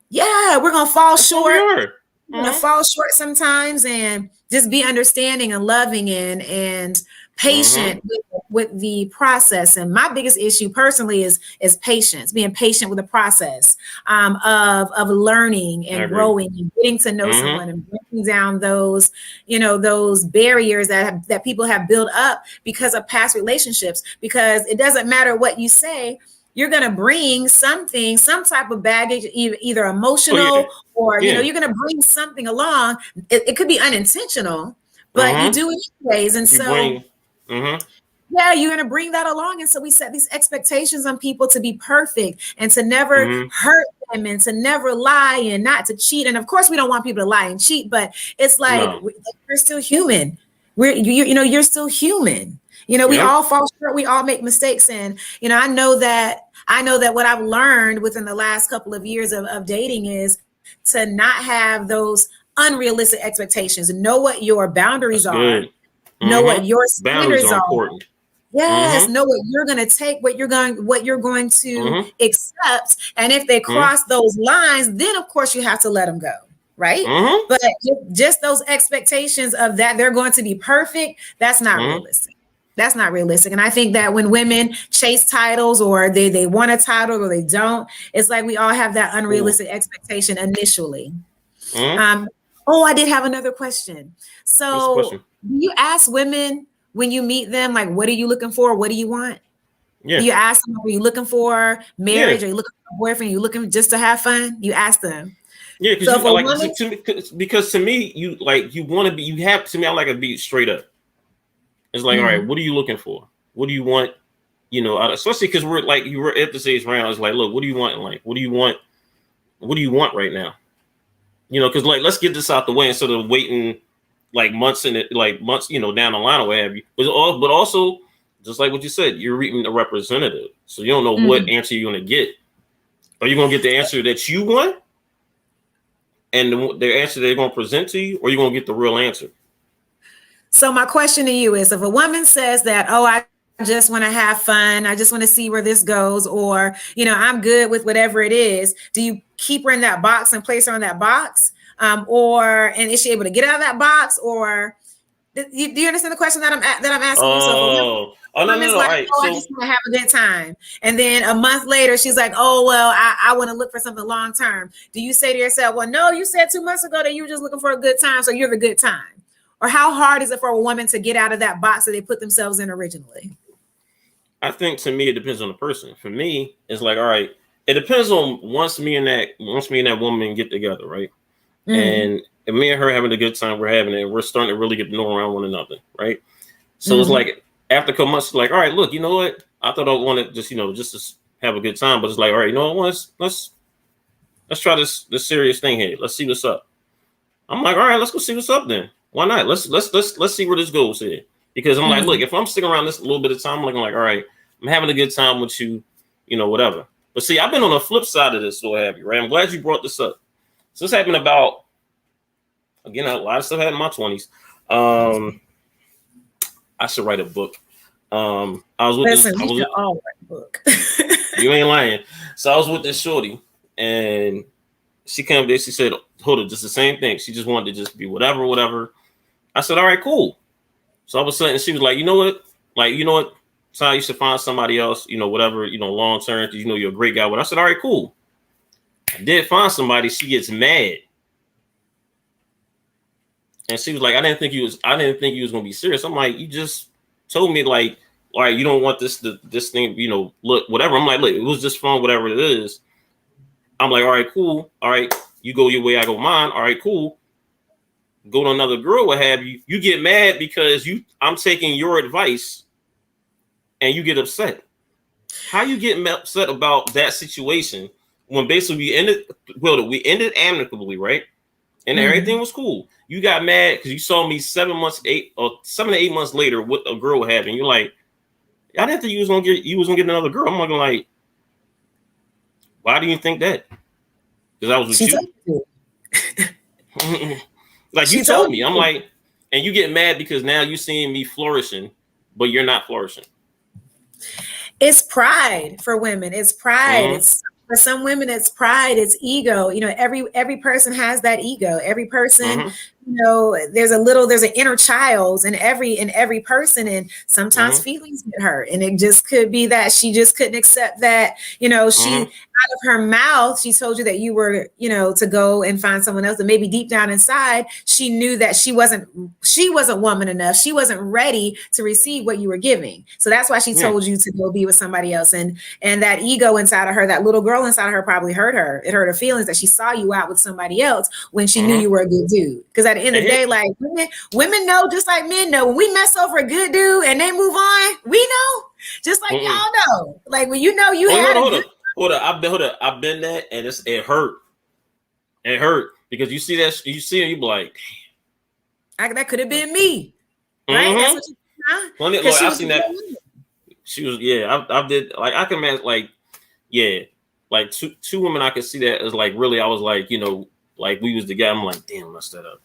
We're gonna fall That's short. We're gonna fall short sometimes, and just be understanding and loving and patient with the process. And my biggest issue personally is patience, being patient with the process of learning and growing and getting to know someone and breaking down those, you know, those barriers that people have built up because of past relationships. Because it doesn't matter what you say, you're going to bring something, some type of baggage, either emotional or, you know, you're going to bring something along. It could be unintentional, but you do it anyways. And you're going to bring that along. And so we set these expectations on people to be perfect and to never hurt them and to never lie and not to cheat. And of course, we don't want people to lie and cheat, but it's like, we're still human. You're still human. You know, we all fall short. We all make mistakes. And, you know, I know that what I've learned within the last couple of years of dating is to not have those unrealistic expectations. Know what your boundaries are. Know what your standards are. Important. Yes, know what you're going to take, what you're going to accept. And if they cross those lines, then of course you have to let them go. Right. But just those expectations of that they're going to be perfect, that's not realistic. That's not realistic. And I think that when women chase titles or they want a title or they don't, it's like we all have that unrealistic expectation initially. I did have another question. So do you ask women when you meet them, like, what are you looking for? What do you want? Yeah. Do you ask them, are you looking for marriage? Are you looking for a boyfriend? Are you looking just to have fun? You ask them. Yeah, because to me, you want to be, you have to me, I like to be straight up. It's like, all right, what are you looking for? What do you want? You know, especially because we're like, you were at this age round. It's like, look, what do you want in life? What do you want? What do you want right now? You know, because like, let's get this out the way instead of waiting like months, you know, down the line or what have you. But also, just like what you said, you're reading a representative, so you don't know what answer you're going to get. Are you going to get the answer that you want, and the answer they're going to present to you, or you're going to get the real answer? So my question to you is, if a woman says that, oh, I just want to have fun, I just want to see where this goes, or, you know, I'm good with whatever it is, do you keep her in that box and place her in that box? And is she able to get out of that box? Or do you understand the question that I'm asking you? So no. I just want to have a good time. And then a month later, she's like, oh, well, I want to look for something long term. Do you say to yourself, well, no, you said 2 months ago that you were just looking for a good time, so you're the good time? Or how hard is it for a woman to get out of that box that they put themselves in originally? I think to me, it depends on the person. For me, it's like, all right, it depends on once me and that woman get together, right? And me and her having a good time, we're having it, we're starting to really get to know around one another, right? So it's like after a couple months, it's like, all right, look, you know what? I thought I wanted just, you know, just to have a good time, but it's like, all right, you know what? Let's try this serious thing here. Let's see what's up. I'm like, all right, let's go see what's up then. Why not? Let's see where this goes here. Because I'm like, look, if I'm sticking around this a little bit of time, I'm like, all right, I'm having a good time with you, you know, whatever. But see, I've been on the flip side of this, so have you, right? I'm glad you brought this up. So this happened about, again, a lot of stuff happened in my 20s. I should write a book. I was with this. Listen, we should all write a book. You ain't lying. So I was with this shorty, and she came up there. She said, "Hold it, just the same thing." She just wanted to just be whatever, whatever. I said, "All right, cool." So all of a sudden, she was like, "You know what? Like, you know what? So you should find somebody else. You know, whatever. You know, long term, because you know you're a great guy." But I said, "All right, cool." I did find somebody. She gets mad, and she was like, I didn't think you was gonna be serious." I'm like, "You just told me like, all right, you don't want this thing, you know, look, whatever." I'm like, "Look, it was just fun, whatever it is." I'm like, "All right, cool. All right, you go your way, I go mine. All right, cool. Go to another girl, what have you. You get mad because I'm taking your advice, and you get upset. How you get upset about that situation when basically we ended amicably, right? And everything was cool. You got mad because you saw me 7 to 8 months later with a girl having. You're like, I didn't think you was gonna get another girl. I'm like, why do you think that? Because I was with you. Like you told me. I'm like, and you get mad because now you seeing me flourishing, but you're not flourishing. It's pride for women. It's pride. It's for some women, it's pride, it's ego. You know, every person has that ego. Every person, you know, there's an inner child in every person, and sometimes feelings get hurt. And it just could be that she just couldn't accept that, you know, she out of her mouth, she told you that you were, you know, to go and find someone else. And maybe deep down inside, she knew that she wasn't woman enough. She wasn't ready to receive what you were giving. So that's why she told you to go be with somebody else. And that ego inside of her, that little girl inside of her probably hurt her. It hurt her feelings that she saw you out with somebody else when she knew you were a good dude. Because at the end of the day, like women know, just like men know, when we mess over a good dude and they move on, we know, just like y'all know. Like when you know you had a good. Hold up. I've been that, and it hurt. It hurt because you see it, you be like, that could have been me, right? That's what you. Look, I've seen that. She was, I did, like, I can imagine, like, like two women I could see that as like really. I was like, you know, like we was together. I'm like, damn, messed that up.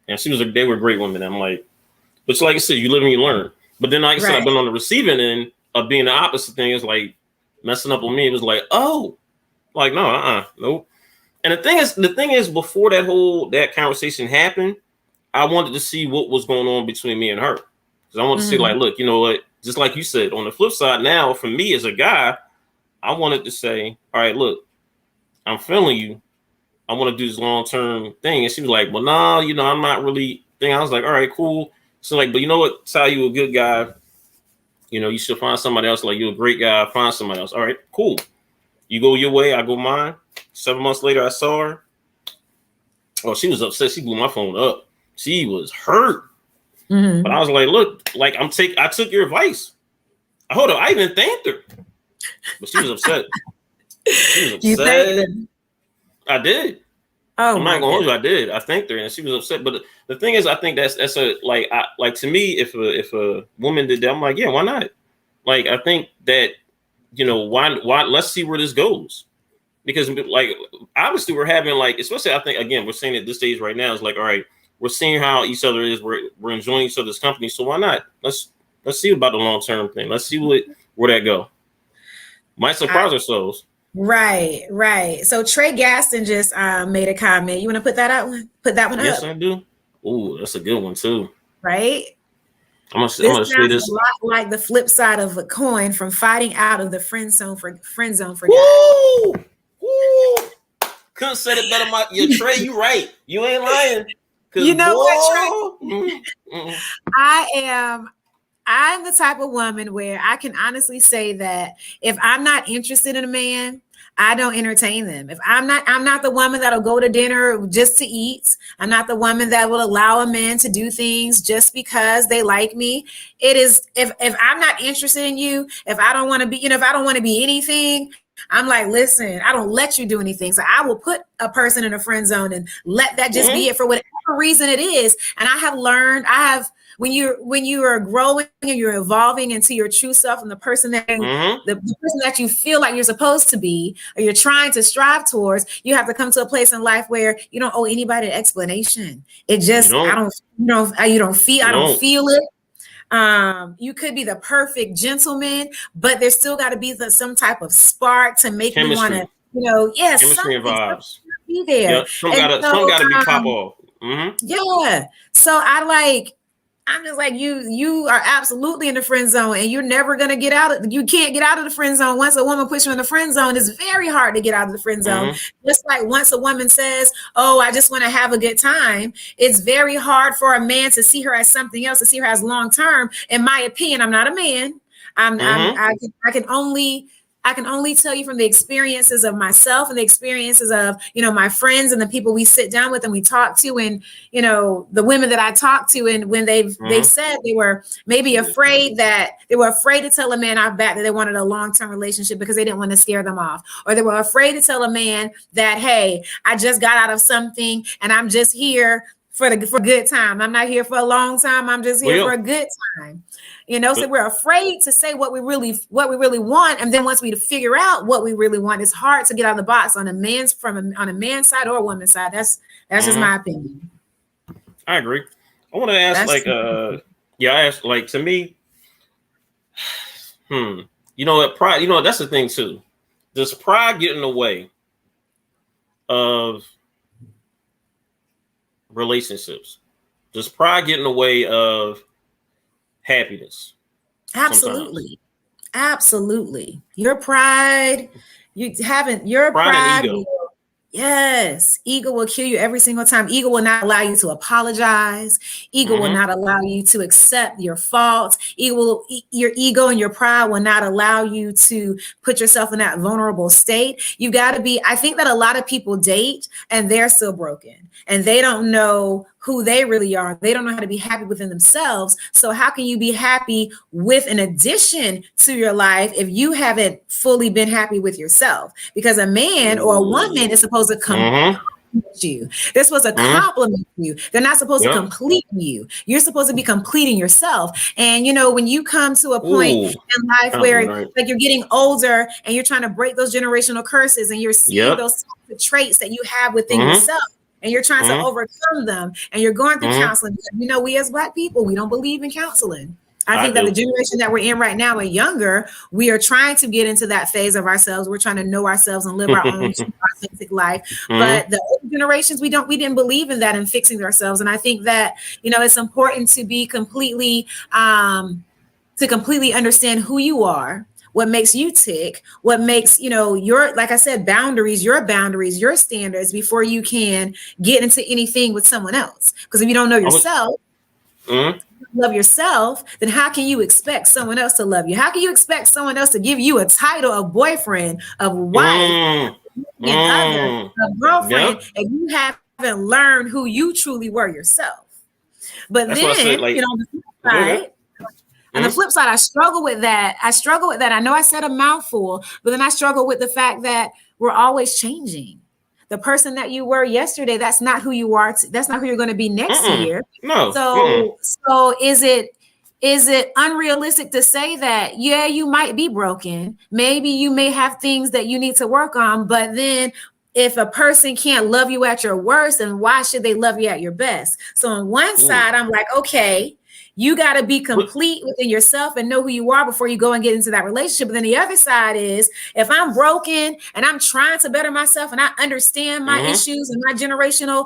And they were great women. I'm like, but like I said, you live and you learn. But then, like I said, I've been on the receiving end of being the opposite thing. Is like messing up on me. It was like, oh, like no, nope. And the thing is, before that conversation happened, I wanted to see what was going on between me and her, because I wanted to see, like, look, you know what? Just like you said, on the flip side, now for me as a guy, I wanted to say, all right, look, I'm feeling you. I want to do this long-term thing. And she was like, well, nah, you know, I'm not really thinking. I was like, all right, cool. So like, but you know what? Ty, you a good guy. You know, you should find somebody else. Like, you're a great guy. Find somebody else. All right, cool. You go your way, I go mine. 7 months later, I saw her. Oh, she was upset. She blew my phone up. She was hurt. But I was like, look, like I took your advice. Hold on, I even thanked her. But she was upset. She was upset. You thanked her? I did. Oh, I'm not gonna hold you. I did. I thanked her, and she was upset. But the thing is, I think that's a like to me, if a woman did that, I'm like, yeah, why not? Like, I think that, you know, why let's see where this goes. Because like obviously we're having, like, especially I think again we're seeing at this stage right now, it's like, all right, we're seeing how each other is, we're enjoying each other's company, so why not? Let's see about the long-term thing. Let's see where that go. Might surprise ourselves. Right. So Trey Gaston just made a comment. You want to put that one up? Yes, I do. Ooh, that's a good one too. Right. I'm gonna say this. A lot like the flip side of a coin from fighting out of the friend zone for Woo! Woo! Couldn't say it better. Trey, you right. You ain't lying. You know what, Trey? I'm the type of woman where I can honestly say that if I'm not interested in a man, I don't entertain them. If I'm not the woman that'll go to dinner just to eat. I'm not the woman that will allow a man to do things just because they like me. It is, if I'm not interested in you, if I don't want to be, if I don't want to be anything, I'm like, listen, I don't let you do anything. So I will put a person in a friend zone and let that just be it for whatever reason it is. And I have learned, when you are growing and you're evolving into your true self and the person that the person that you feel like you're supposed to be, or you're trying to strive towards, you have to come to a place in life where you don't owe anybody an explanation. It just, I don't feel it. You could be the perfect gentleman, but there's still got to be some type of spark to make me want to, chemistry and something vibes. be there. Yeah, some And gotta be pop off. Yeah. So I'm just like, you are absolutely in the friend zone, and you're never gonna get out. You can't get out of the friend zone. Once a woman puts you in the friend zone, it's very hard to get out of the friend zone. Just like once a woman says, "Oh, I just want to have a good time," it's very hard for a man to see her as something else, to see her as long term. In my opinion, I'm not a man. I can only tell you from the experiences of myself and the experiences of, my friends and the people we sit down with and we talk to, and, the women that I talk to, and when they've said they were maybe afraid to tell a man out back that they wanted a long-term relationship because they didn't want to scare them off, or they were afraid to tell a man that, hey, I just got out of something and I'm just here for a good time. I'm not here for a long time. I'm just here for a good time. So we're afraid to say what we really want, and then once we figure out what we really want, it's hard to get out of the box on a man's side or a woman's side. That's just my opinion. I agree. I want to ask, to me, pride. That's the thing too. Does pride get in the way of relationships? Does pride get in the way of happiness? Absolutely. Absolutely. Your pride, your pride and ego. Yes, ego will kill you every single time. Ego will not allow you to apologize. Ego will not allow you to accept your faults. Your ego and your pride will not allow you to put yourself in that vulnerable state. You got to be, I think that a lot of people date and they're still broken and they don't know who they really are. They don't know how to be happy within themselves. So how can you be happy with an addition to your life if you haven't fully been happy with yourself? Because a man or a woman is supposed to compliment you. They're supposed to compliment you. They're not supposed to complete you. You're supposed to be completing yourself. And when you come to a point in life where like you're getting older and you're trying to break those generational curses and you're seeing those traits that you have within yourself, and you're trying to overcome them, and you're going through counseling. We as Black people, we don't believe in counseling. I think that the generation that we're in right now and younger, we are trying to get into that phase of ourselves. We're trying to know ourselves and live our own authentic life. But the older generations, we didn't believe in that and fixing ourselves. And I think that, it's important to be completely understand who you are, what makes you tick, what makes, your, like I said, your standards before you can get into anything with someone else. Because if you don't know yourself, love yourself, then how can you expect someone else to love you? How can you expect someone else to give you a title of boyfriend, of wife, of girlfriend, if you haven't learned who you truly were yourself? But that's then, on the flip side, I struggle with that. I know I said a mouthful, but then I struggle with the fact that we're always changing. The person that you were yesterday, that's not who you are. That's not who you're going to be next year. No. So is it unrealistic to say that, yeah, you might be broken. Maybe you may have things that you need to work on, but then if a person can't love you at your worst, then why should they love you at your best? So on one side, I'm like, okay, you got to be complete within yourself and know who you are before you go and get into that relationship. But then the other side is, if I'm broken and I'm trying to better myself and I understand my issues and my generational,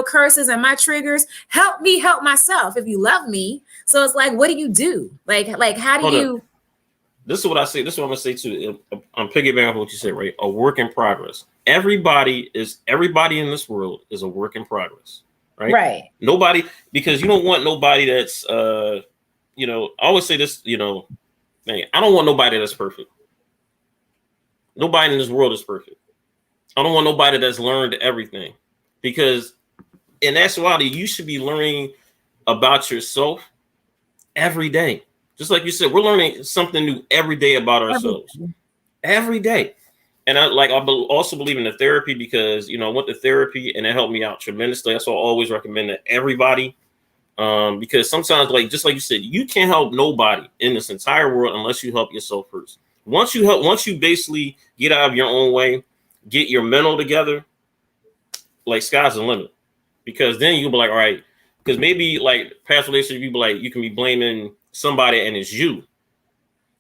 curses and my triggers, help me help myself if you love me. So it's like, what do you do? Like how do you? This is what I say. This is what I'm going to say too. I'm piggybacking on what you said, right? A work in progress. Everybody in this world is a work in progress. Right. Nobody, because you don't want nobody that's, I always say this, I don't want nobody that's perfect. Nobody in this world is perfect. I don't want nobody that's learned everything, because in actuality, you should be learning about yourself every day. Just like you said, we're learning something new every day about ourselves. Every day. And I also believe in the therapy, because, I went to therapy and it helped me out tremendously. That's why I always recommend that everybody, because sometimes, just like you said, you can't help nobody in this entire world unless you help yourself first. Once you basically get out of your own way, get your mental together, sky's the limit, because then you'll be like, all right, because maybe past relationships, you can be blaming somebody and it's you,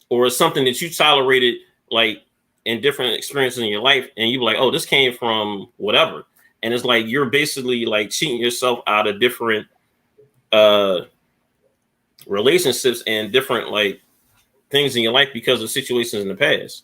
or it's something that you tolerated like in different experiences in your life, and you like, oh, this came from whatever, and it's like you're basically like cheating yourself out of different relationships and different like things in your life because of situations in the past,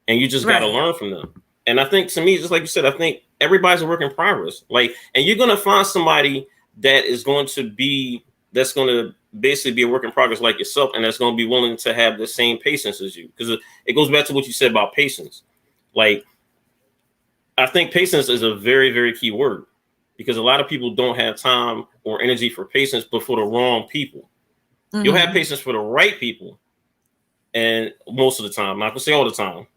and you just got to learn from them. And I think, to me, just like you said, I think everybody's a work in progress. Like, and you're gonna find somebody that's going to basically be a work in progress like yourself, and that's going to be willing to have the same patience as you. Because it goes back to what you said about patience. Like, I think patience is a very, very key word, because a lot of people don't have time or energy for patience, but for the wrong people. Mm-hmm. You'll have patience for the right people, and most of the time, not to say all the time,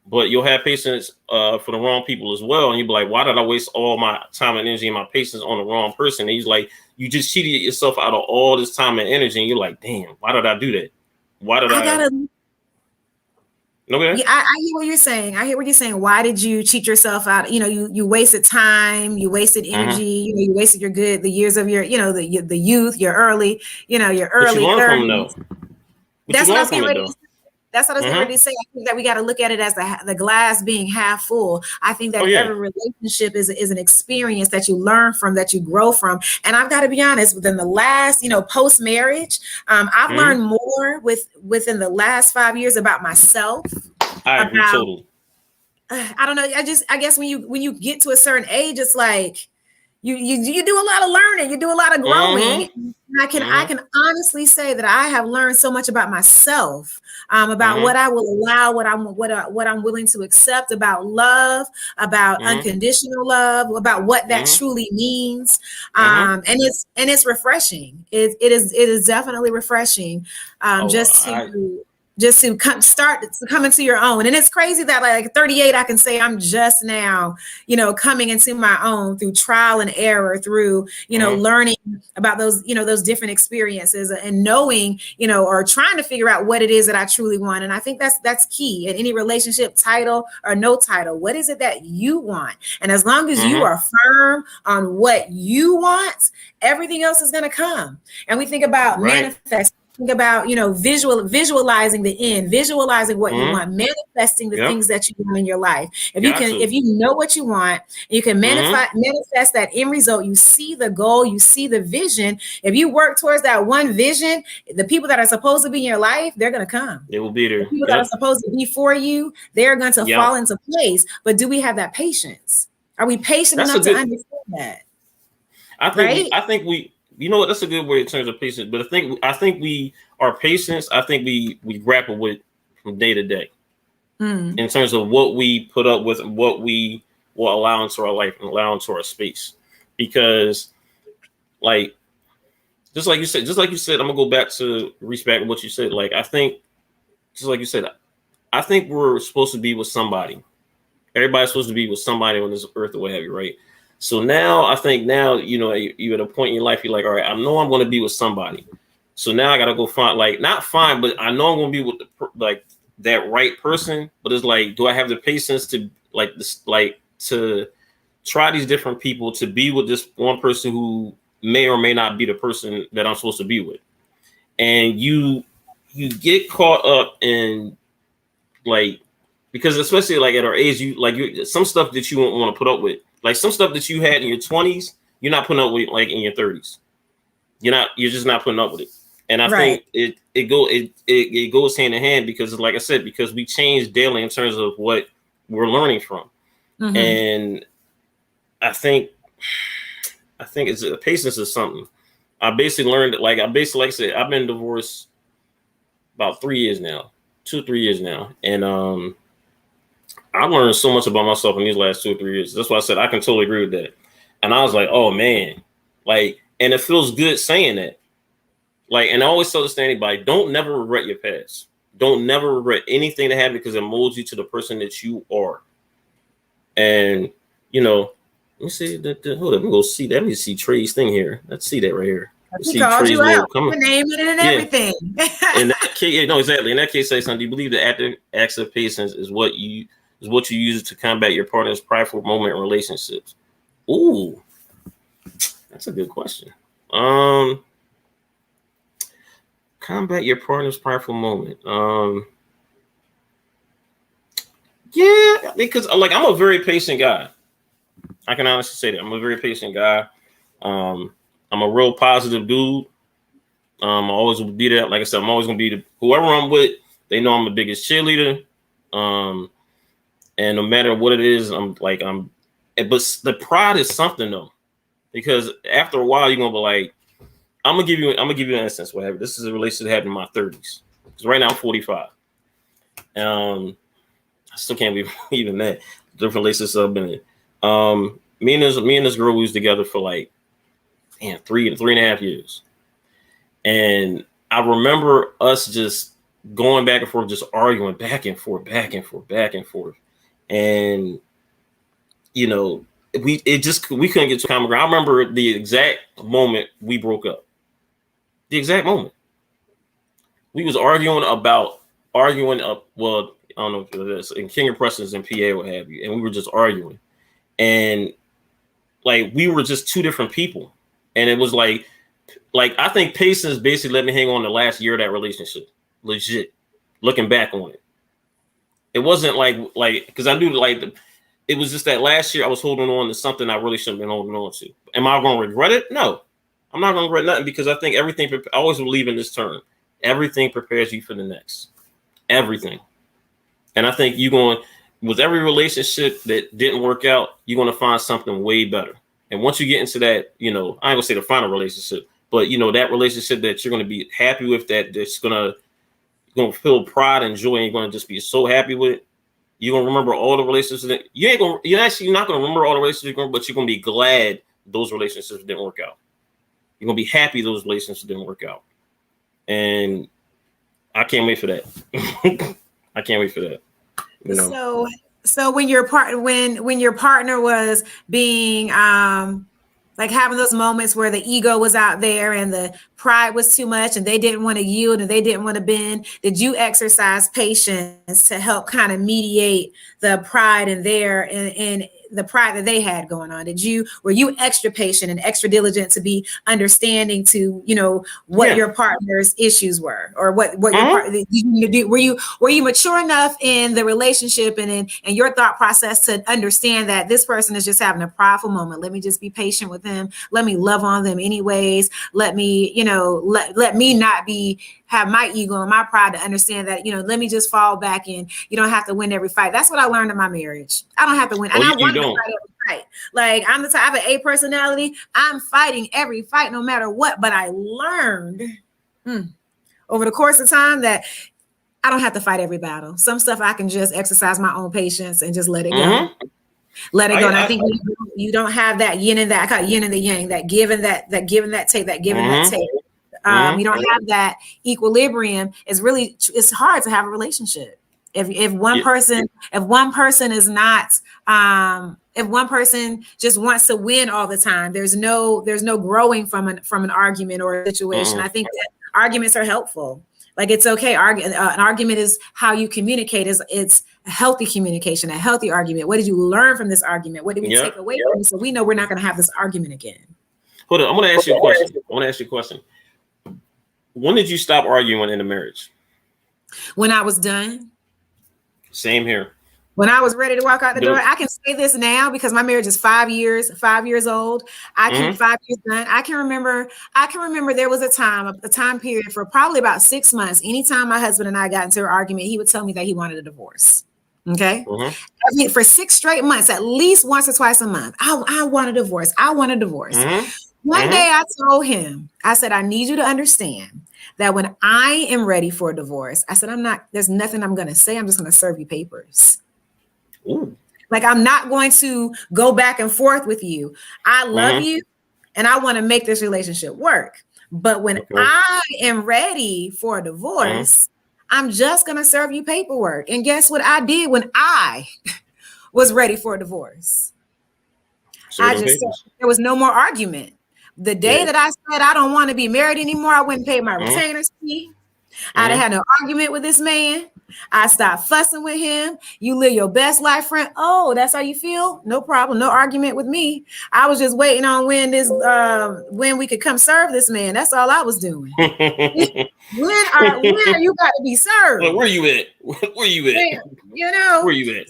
but you'll have patience for the wrong people as well. And you'll be like, why did I waste all my time and energy and my patience on the wrong person? And he's like, you just cheated yourself out of all this time and energy. And you're like, damn, why did I do that? Why did I? Okay. Yeah, I hear what you're saying. I hear what you're saying. Why did you cheat yourself out? You know, you wasted time, you wasted energy, you wasted the years of your, the youth, your early, your early 30s. That's what I was getting ready to say. That's what I was getting ready to say. I think that we got to look at it as the glass being half full. I think that every relationship is an experience that you learn from, that you grow from. And I've got to be honest, within the last, post marriage, I've learned more within the last 5 years about myself. I agree totally. I don't know. I guess when you get to a certain age, it's like you do a lot of learning, you do a lot of growing. I can honestly say that I have learned so much about myself, about what I will allow, what I'm willing to accept, about love, about unconditional love, about what that truly means. And it's refreshing. It is definitely refreshing. Just to come into your own. And it's crazy that like 38, I can say I'm just now, coming into my own through trial and error, through, learning about those, those different experiences and knowing, or trying to figure out what it is that I truly want. And I think that's key in any relationship, title or no title. What is it that you want? And as long as you are firm on what you want, everything else is going to come. And we think about manifesting. Think about, visualizing the end, visualizing what you want, manifesting the things that you want in your life. If you know what you want, you can manifest that end result. You see the goal, you see the vision. If you work towards that one vision, the people that are supposed to be in your life, they're going to come. They will be there. The people that are supposed to be for you, they're going to fall into place. But do we have that patience? Are we patient enough to understand that? I think we. You know what? That's a good word in terms of patience. But I think we are patient. I think we grapple with from day to day in terms of what we put up with and what we will allow into our life and allow into our space. Because, like, just like you said, I'm gonna go back to respect what you said. Like, I think, just like you said, I think we're supposed to be with somebody. Everybody's supposed to be with somebody on this earth or what have you, right? So now I think you're at a point in your life, you're like, all right, I know I'm going to be with somebody. So now I got to go find, like, not find, but I know I'm going to be with that right person. But it's like, do I have the patience to to try these different people, to be with this one person who may or may not be the person that I'm supposed to be with? And you get caught up in, like, because especially like at our age, some stuff that you won't want to put up with. Like some stuff that you had in your 20s, you're not putting up with like in your 30s. You're just not putting up with it. And I think it goes hand in hand because, like I said, because we change daily in terms of what we're learning from. And I think it's patience is something. I basically learned like I said, I've been divorced about 3 years now, 2-3 years now. And I learned so much about myself in these last 2 or 3 years. That's why I said I can totally agree with that. And I was like, oh man, like, and it feels good saying that. Like, and I always tell this to anybody, don't never regret your past. Don't never regret anything that happened because it molds you to the person that you are. And, let me see hold up, let me go see that. Let me see Trey's thing here. Let's see that right here. He called you out. Your name and everything. In that case, no, exactly. In that case, say something. Do you believe the active acts of patience is what you use to combat your partner's prideful moment in relationships? Ooh, that's a good question. Combat your partner's prideful moment. Yeah, because like I'm a very patient guy. I can honestly say that I'm a very patient guy. I'm a real positive dude. I always will be that. Like I said, I'm always gonna be whoever I'm with. They know I'm the biggest cheerleader. And no matter what it is, but the pride is something though, because after a while you're gonna be like, I'm gonna give you an instance. Whatever. This is a relationship that happened in my 30s. Because right now I'm 45. I still can't believe even that different relationships I've been in. Me and this girl we was together for like, man, 3.5 years. And I remember us just going back and forth, just arguing back and forth. And you know, we couldn't get to common ground. I remember the exact moment we broke up. The exact moment. We was arguing up, well, I don't know if it is, in King of Preston's in PA, what have you, and we were just arguing. And like we were just two different people. And it was like I think patience basically let me hang on the last year of that relationship. Legit. Looking back on it. It wasn't like because I knew it was just that last year I was holding on to something I really shouldn't have been holding on to. Am I going to regret it? No. I'm not going to regret nothing, because I think everything, I always believe in this term. Everything prepares you for the next. Everything. And I think with every relationship that didn't work out, you're going to find something way better. And once you get into that, I ain't going to say the final relationship, but that relationship that you're going to be happy with, that's going to feel pride and joy, and you're going to just be so happy with it. You're going to remember all the relationships that you're not going to remember all the relationships, but you're going to be glad those relationships didn't work out. You're going to be happy those relationships didn't work out. And I can't wait for that. I can't wait for that. So when your partner was being like having those moments where the ego was out there and the pride was too much and they didn't want to yield and they didn't want to bend, did you exercise patience to help kind of mediate the pride in there and the pride that they had going on? Were you extra patient and extra diligent to be understanding to, what your partner's issues were, or what your partner do? Were you mature enough in the relationship and your thought process to understand that this person is just having a prideful moment? Let me just be patient with them. Let me love on them anyways. Let me, let me not have my ego and my pride to understand that, let me just fall back and you don't have to win every fight. That's what I learned in my marriage. I don't have to win. And I want to fight every fight. Like I'm the type, I have an A personality. I'm fighting every fight no matter what. But I learned over the course of time that I don't have to fight every battle. Some stuff I can just exercise my own patience and just let it go. Let it go. And I think you don't have that yin and that. I call it yin and the yang, that give and that take, that give and that take. You don't have that equilibrium. It's hard to have a relationship. If one person is not, if one person just wants to win all the time, there's no growing from an argument or a situation. I think that arguments are helpful. Like it's okay. An argument is how you communicate. It's a healthy communication, a healthy argument. What did you learn from this argument? What did we take away from it? So we know we're not going to have this argument again. Hold on. I want to ask you a question. When did you stop arguing in a marriage? When I was done. Same here. When I was ready to walk out the door. I can say this now because my marriage is 5 years old. I keep 5 years done. I can remember there was a time period for probably about 6 months. Anytime my husband and I got into an argument, he would tell me that he wanted a divorce. Okay. For 6 straight months, at least once or twice a month. I want a divorce. I want a divorce. One day I told him, I said, I need you to understand that when I am ready for a divorce, I said, there's nothing I'm going to say. I'm just going to serve you papers. Ooh. Like, I'm not going to go back and forth with you. I love you and I want to make this relationship work. But when I am ready for a divorce, I'm just going to serve you paperwork. And guess what I did when I was ready for a divorce? There was no more argument. The day that I said I don't want to be married anymore, I went and paid my retainer's fee. I done had no argument with this man. I stopped fussing with him. You live your best life, friend. Oh, that's how you feel? No problem. No argument with me. I was just waiting on when we could come serve this man. That's all I was doing. When are you got to be served? Well, where you at? Where you at? You know, where you at?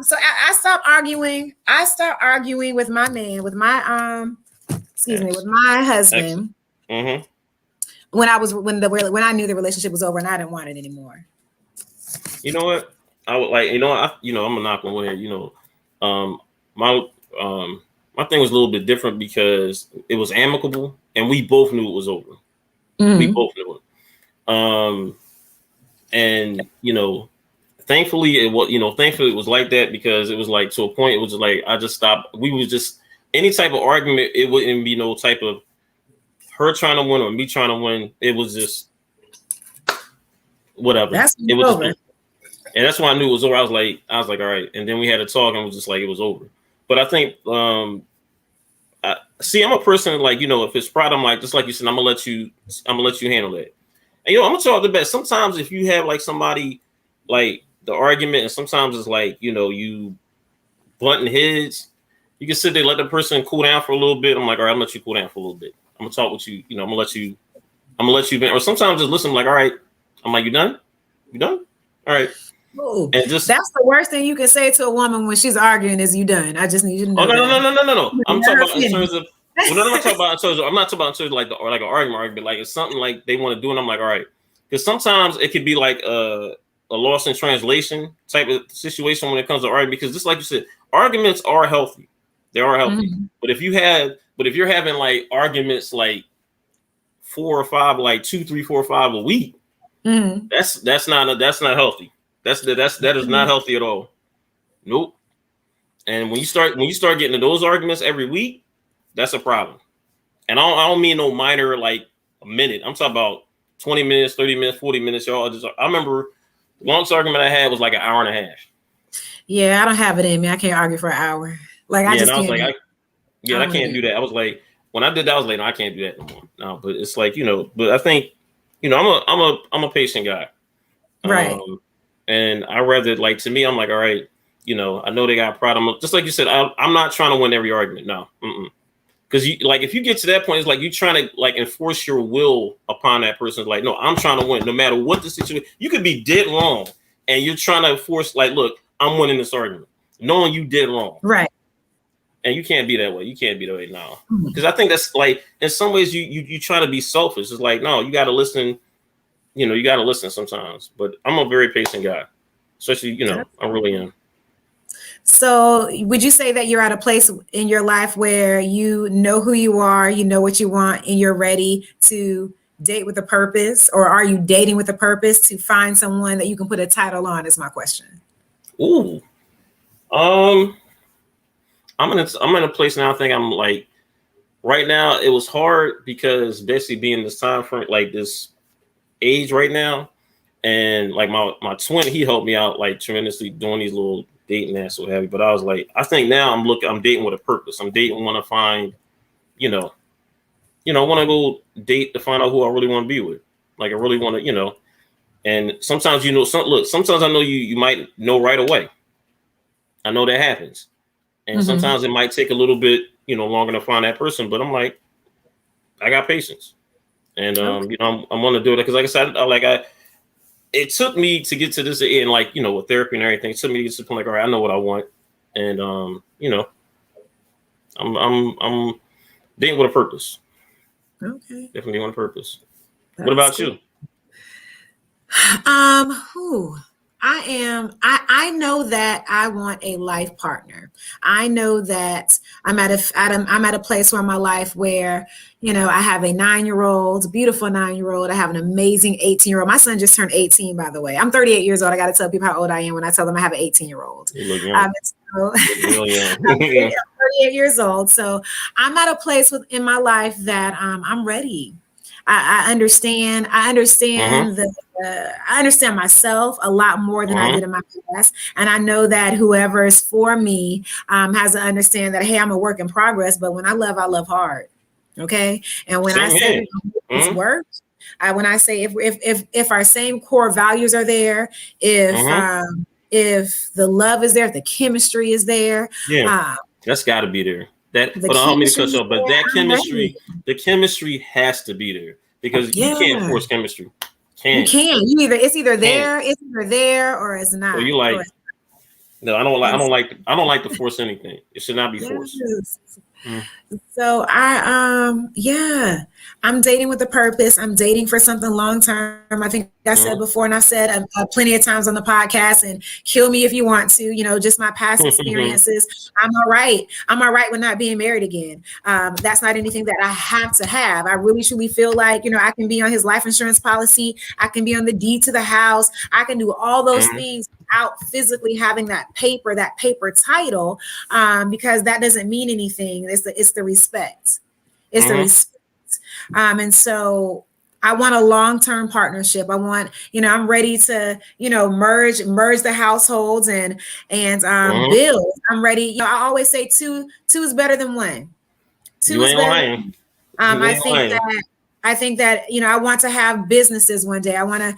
So I stopped arguing. I stopped arguing with my man, with my with my husband. Mm-hmm. When I knew the relationship was over and I didn't want it anymore. You know what? I would like, I'm gonna knock on wood. My thing was a little bit different because it was amicable and we both knew it was over. Mm-hmm. We both knew it. And thankfully it was like that, because it was like, to a point, it was like, I just stopped. We was just, any type of argument, it wouldn't be no type of her trying to win or me trying to win. It was just whatever. It was over. And that's why I knew it was over. I was like, all right. And then we had a talk and it was just like, it was over. But I think, I'm a person like, if it's pride, I'm like, just like you said, I'm gonna let you handle that. And I'm gonna talk the best. Sometimes if you have like somebody, like the argument, and sometimes it's like, you butting heads, you can sit there, let the person cool down for a little bit. I'm like, all right, I'm gonna let you cool down for a little bit. I'm gonna talk with you. I'm gonna let you vent. Or sometimes just listen. I'm like, all right. I'm like, you done? You done? All right. Ooh, and that's the worst thing you can say to a woman when she's arguing is, you done. I just need you to know. Oh, no. I'm talking about in terms of. I'm not talking about in terms of like an argument, like it's something like they want to do, and I'm like, all right. Because sometimes it could be like a loss in translation type of situation when it comes to argument. Because just like you said, arguments are healthy. They are healthy. Mm-hmm. But if you're having like arguments like 4 or 5, like 2, 3, 4, 5 a week, mm-hmm. that's not healthy. That is not healthy at all. Nope. And when you start getting to those arguments every week, that's a problem. And I don't mean no minor, like a minute. I'm talking about 20 minutes, 30 minutes, 40 minutes. Y'all I remember the longest argument I had was like an hour and a half. Yeah, I don't have it in me. I can't argue for an hour. Like I just can't. I can't do that. I was like, when I did that, I was like, no, I can't do that no more. No, but it's like, but I think, I'm a patient guy. Right. And I rather, like, to me, I'm like, all right, I know they got pride. Just like you said, I'm not trying to win every argument. No. Because if you get to that point, it's like you trying to like enforce your will upon that person. It's like, no, I'm trying to win no matter what the situation. You could be dead wrong and you're trying to force, like, look, I'm winning this argument, knowing you did wrong. Right. And you can't be that way. You can't be that way now. Because I think that's like, in some ways you try to be selfish. It's like, no, you got to listen. You got to listen sometimes. But I'm a very patient guy, especially, I really am. So would you say that you're at a place in your life where you know who you are, you know what you want, and you're ready to date with a purpose? Or are you dating with a purpose to find someone that you can put a title on, is my question. Ooh. I'm in a place now. I think I'm like, right now it was hard because basically being this time frame, like this age right now, and like my twin, he helped me out like tremendously doing these little dating apps, so heavy. But I was like, I think now I'm dating with a purpose. I'm dating, want to find, I want to go date to find out who I really want to be with. Like I really want to, and sometimes, sometimes I know you might know right away. I know that happens. And sometimes it might take a little bit, longer to find that person. But I'm like, I got patience, and I'm going to do it because, like I said, it took me to get to this, and like with therapy and everything, it took me to get to the point like, all right, I know what I want, and I'm dating with a purpose. Okay, definitely with a purpose. What about cool. You? I know that I want a life partner. I know that I'm at a place where in my life where, I have a 9-year-old, beautiful 9-year-old. I have an amazing 18-year-old. My son just turned 18, by the way. I'm 38 years old. I got to tell people how old I am when I tell them I have an 18-year-old. I'm 38 years old. So I'm at a place in my life that I'm ready. I understand I understand myself a lot more than I did in my past. And I know that whoever is for me has to understand that, hey, I'm a work in progress, but when I love hard. Okay. And when I say it's work, When I say if our same core values are there, if the love is there, if the chemistry is there, that's got to be there. That, the but I don't mean to cut you chemistry off, but that chemistry, the chemistry has to be there because you can't force chemistry. You can't. It's either there or it's not. Or you like, no, I don't like to force anything. It should not be forced. So I'm dating with a purpose. I'm dating for something long term. I think I said before, and I've said plenty of times on the podcast, and kill me if you want to, just my past experiences. I'm all right. I'm all right with not being married again. That's not anything that I have to have. I really truly feel like, I can be on his life insurance policy. I can be on the deed to the house. I can do all those things without physically having that paper title, because that doesn't mean anything. It's the respect. It's the respect. And so I want a long-term partnership. I want, I'm ready to, merge the households and build. I'm ready. I always say two is better than one. Two is better. I think that, I want to have businesses one day. I want to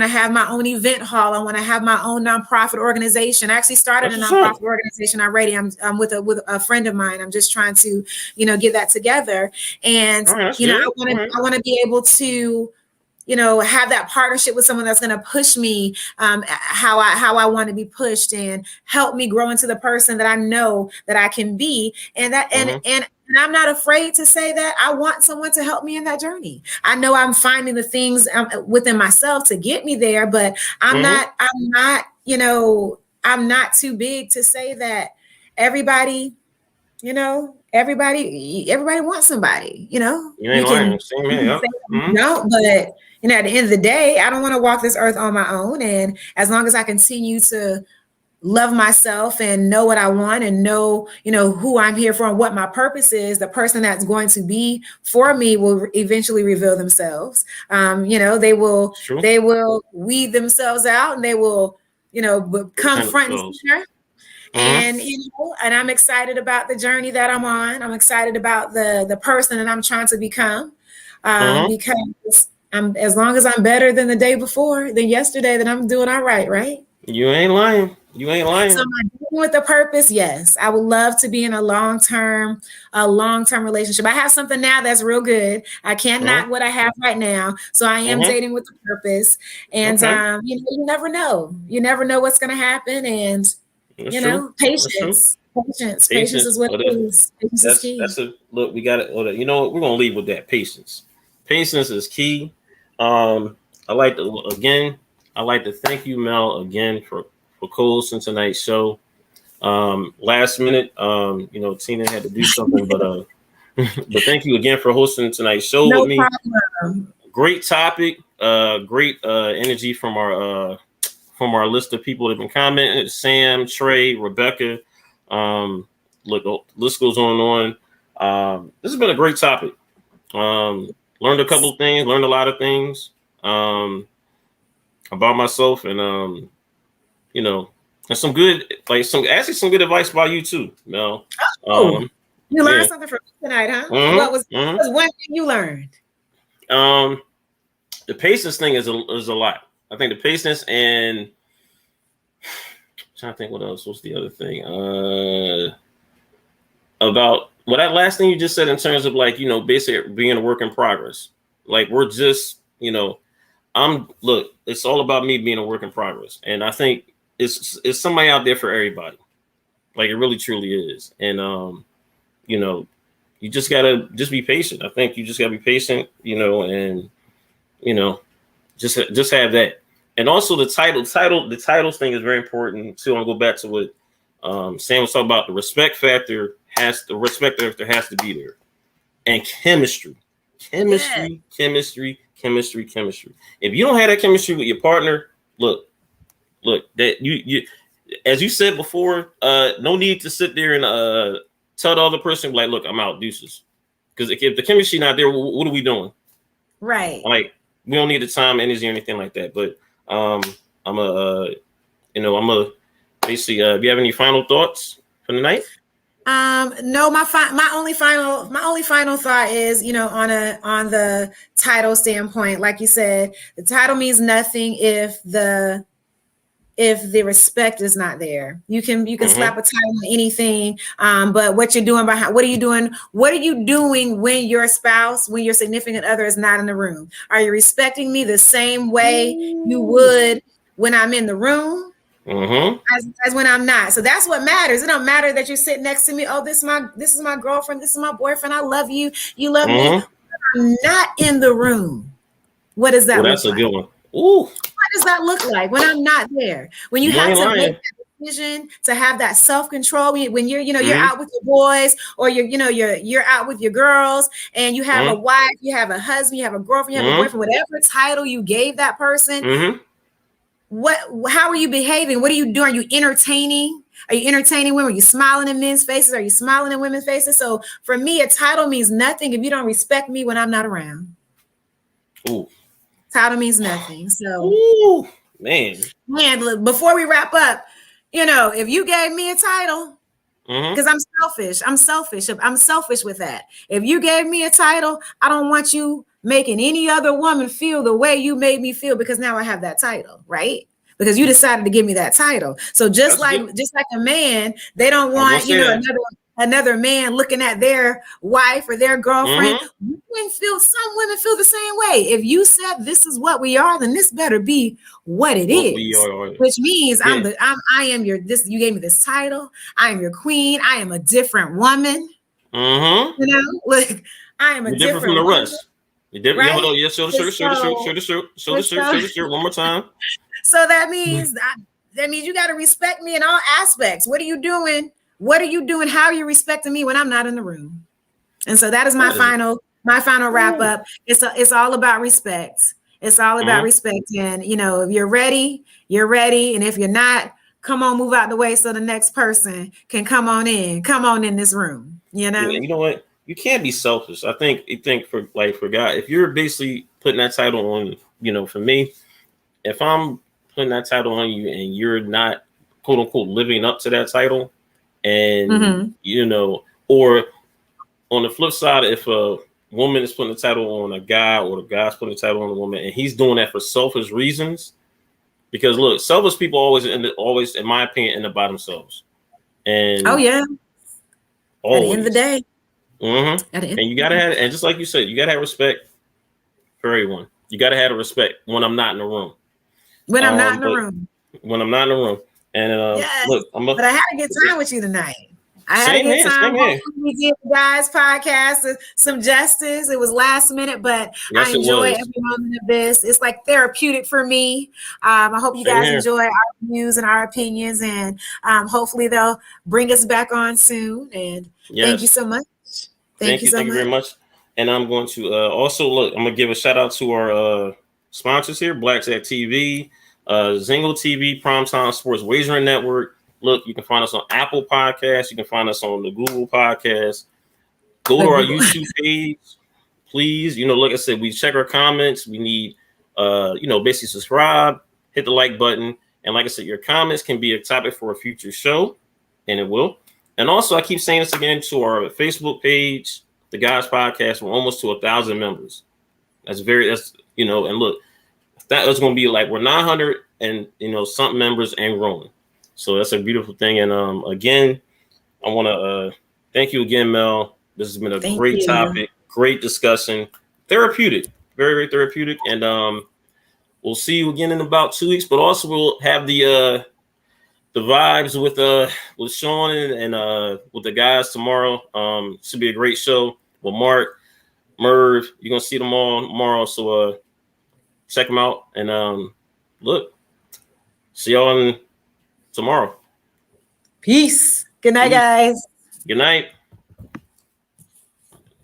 have my own event hall. I want to have my own nonprofit organization. I actually started a nonprofit organization already. I'm with a friend of mine. I'm just trying to, get that together. And, I want to be able to, have that partnership with someone that's going to push me how I want to be pushed and help me grow into the person that I know that I can be. And that, and I'm not afraid to say that I want someone to help me in that journey. I know I'm finding the things within myself to get me there, but I'm not too big to say that everybody wants somebody, You ain't lying. Same here. No, but at the end of the day, I don't want to walk this earth on my own. And as long as I continue to love myself and know what I want and know, who I'm here for and what my purpose is, the person that's going to be for me will eventually reveal themselves. They will weed themselves out and they will, come front and center. And and I'm excited about the journey that I'm on. I'm excited about the person that I'm trying to become, because as long as I'm better than the day before, than yesterday, then I'm doing all right, right? You ain't lying. So am I dealing with a purpose? Yes, I would love to be in a long-term relationship. I have something now that's real good. I can't knock what I have right now. So I am dating with a purpose, and you never know. You never know what's going to happen, and patience. Patience is what it is. Patience is key. Look, we got it. You know what? We're gonna leave with that. Patience is key. I like to thank you, Mel, again for co-hosting tonight's show. Last minute, Tina had to do something, but thank you again for hosting tonight's show with me. Problem. Great topic. Great energy from our list of people that have been commenting. Sam, Trey, Rebecca. Look, the list goes on and on. This has been a great topic. Learned a couple of things, learned a lot of things about myself, and and some good advice by you too, Mel. You learned something from me tonight, huh? What was one thing you learned? The patience thing is a lot. I think the patience and I'm trying to think what else. What's the other thing? About that last thing you just said in terms of basically being a work in progress. Like we're just, it's all about me being a work in progress. And I think it's somebody out there for everybody. Like it really truly is. And you just gotta be patient. I think you just gotta be patient, and just have that. And also the titles thing is very important too. I'll go back to what Sam was talking about. The respect factor has to be there. And chemistry. If you don't have that chemistry with your partner, look, that you as you said before, no need to sit there and tell the other person like, look, I'm out, deuces. Because if the chemistry not there, what are we doing? Right. Like we don't need the time, energy, or anything like that. But I'm basically. Do you have any final thoughts for the night? No, my only final thought is, on the title standpoint, like you said, the title means nothing if the respect is not there. You can slap a title on anything, but what you're doing behind, what are you doing? What are you doing when your spouse, when your significant other is not in the room? Are you respecting me the same way you would when I'm in the room? As when I'm not. So that's what matters. It don't matter that you're sitting next to me. Oh, this is my girlfriend. This is my boyfriend. I love you. You love me. I'm not in the room. What does that look like? That's a good one. Ooh. What does that look like when I'm not there? When you have to make that decision to have that self-control, when you're, you're out with your boys, or you're out with your girls, and you have a wife, you have a husband, you have a girlfriend, you have a boyfriend, whatever title you gave that person. How are you behaving? What are you doing? Are you entertaining? Are you entertaining women? Are you smiling in men's faces? Are you smiling in women's faces? So for me, a title means nothing if you don't respect me when I'm not around. Ooh. Title means nothing. So, ooh, man, look, before we wrap up, if you gave me a title, because I'm selfish with that. If you gave me a title, I don't want you making any other woman feel the way you made me feel, because now I have that title, right? Because you decided to give me that title. So just like a man, they don't want, another man looking at their wife or their girlfriend. Some women feel the same way. If you said this is what we are, then this better be what it is. Which means I am your, this, you gave me this title. I am your queen. I am a different woman. Like, I am a different from the rest. You did, right? Yeah, show the shirt one more time. So that means you got to respect me in all aspects. What are you doing? What are you doing? How are you respecting me when I'm not in the room? And so that is my final wrap up. It's all about respect. It's all about respect. And if you're ready, you're ready. And if you're not, come on, move out the way so the next person can come on in this room. Yeah, you know what? You can't be selfish. I think for God, if you're basically putting that title on, for me, if I'm putting that title on you and you're not, quote unquote, living up to that title, and or on the flip side, if a woman is putting the title on a guy, or the guy's putting the title on a woman, and he's doing that for selfish reasons, because look, selfish people always, in my opinion, end up by themselves. And always. At the end of the day. And you gotta have, and just like you said, you gotta have respect for everyone. You gotta have the respect when I'm not in the room. When I'm not in the room. When I'm not in the room. And look, but I had a good time with you tonight. I had a good time. We did the guys podcast some justice. It was last minute, but I enjoy every moment of this. It's like therapeutic for me. I hope you guys enjoy our views and our opinions, and hopefully they'll bring us back on soon. And thank you so much. Thank you very much. And I'm going to also look. I'm gonna give a shout out to our sponsors here: Black Tech TV, Zingle TV, Primetime Sports Wagering Network. Look, you can find us on Apple Podcasts. You can find us on the Google Podcasts. Go to our YouTube page, please. Like I said, we check our comments. We need, basically subscribe, hit the like button. And like I said, your comments can be a topic for a future show, and it will. And also, I keep saying this again, to our Facebook page, the Guys Podcast. We're almost to 1,000 members. And look, that is going to be like, we're 900 and, something members and growing. So that's a beautiful thing. And again, I want to thank you again, Mel. This has been a great topic, great discussion, therapeutic, very, very therapeutic. And we'll see you again in about 2 weeks. But also we'll have the vibes with Sean and with the guys tomorrow. Should be a great show with Mark, Merv. You're gonna see them all tomorrow. So check them out. And look, see y'all tomorrow. Peace. Good night, guys. Good night.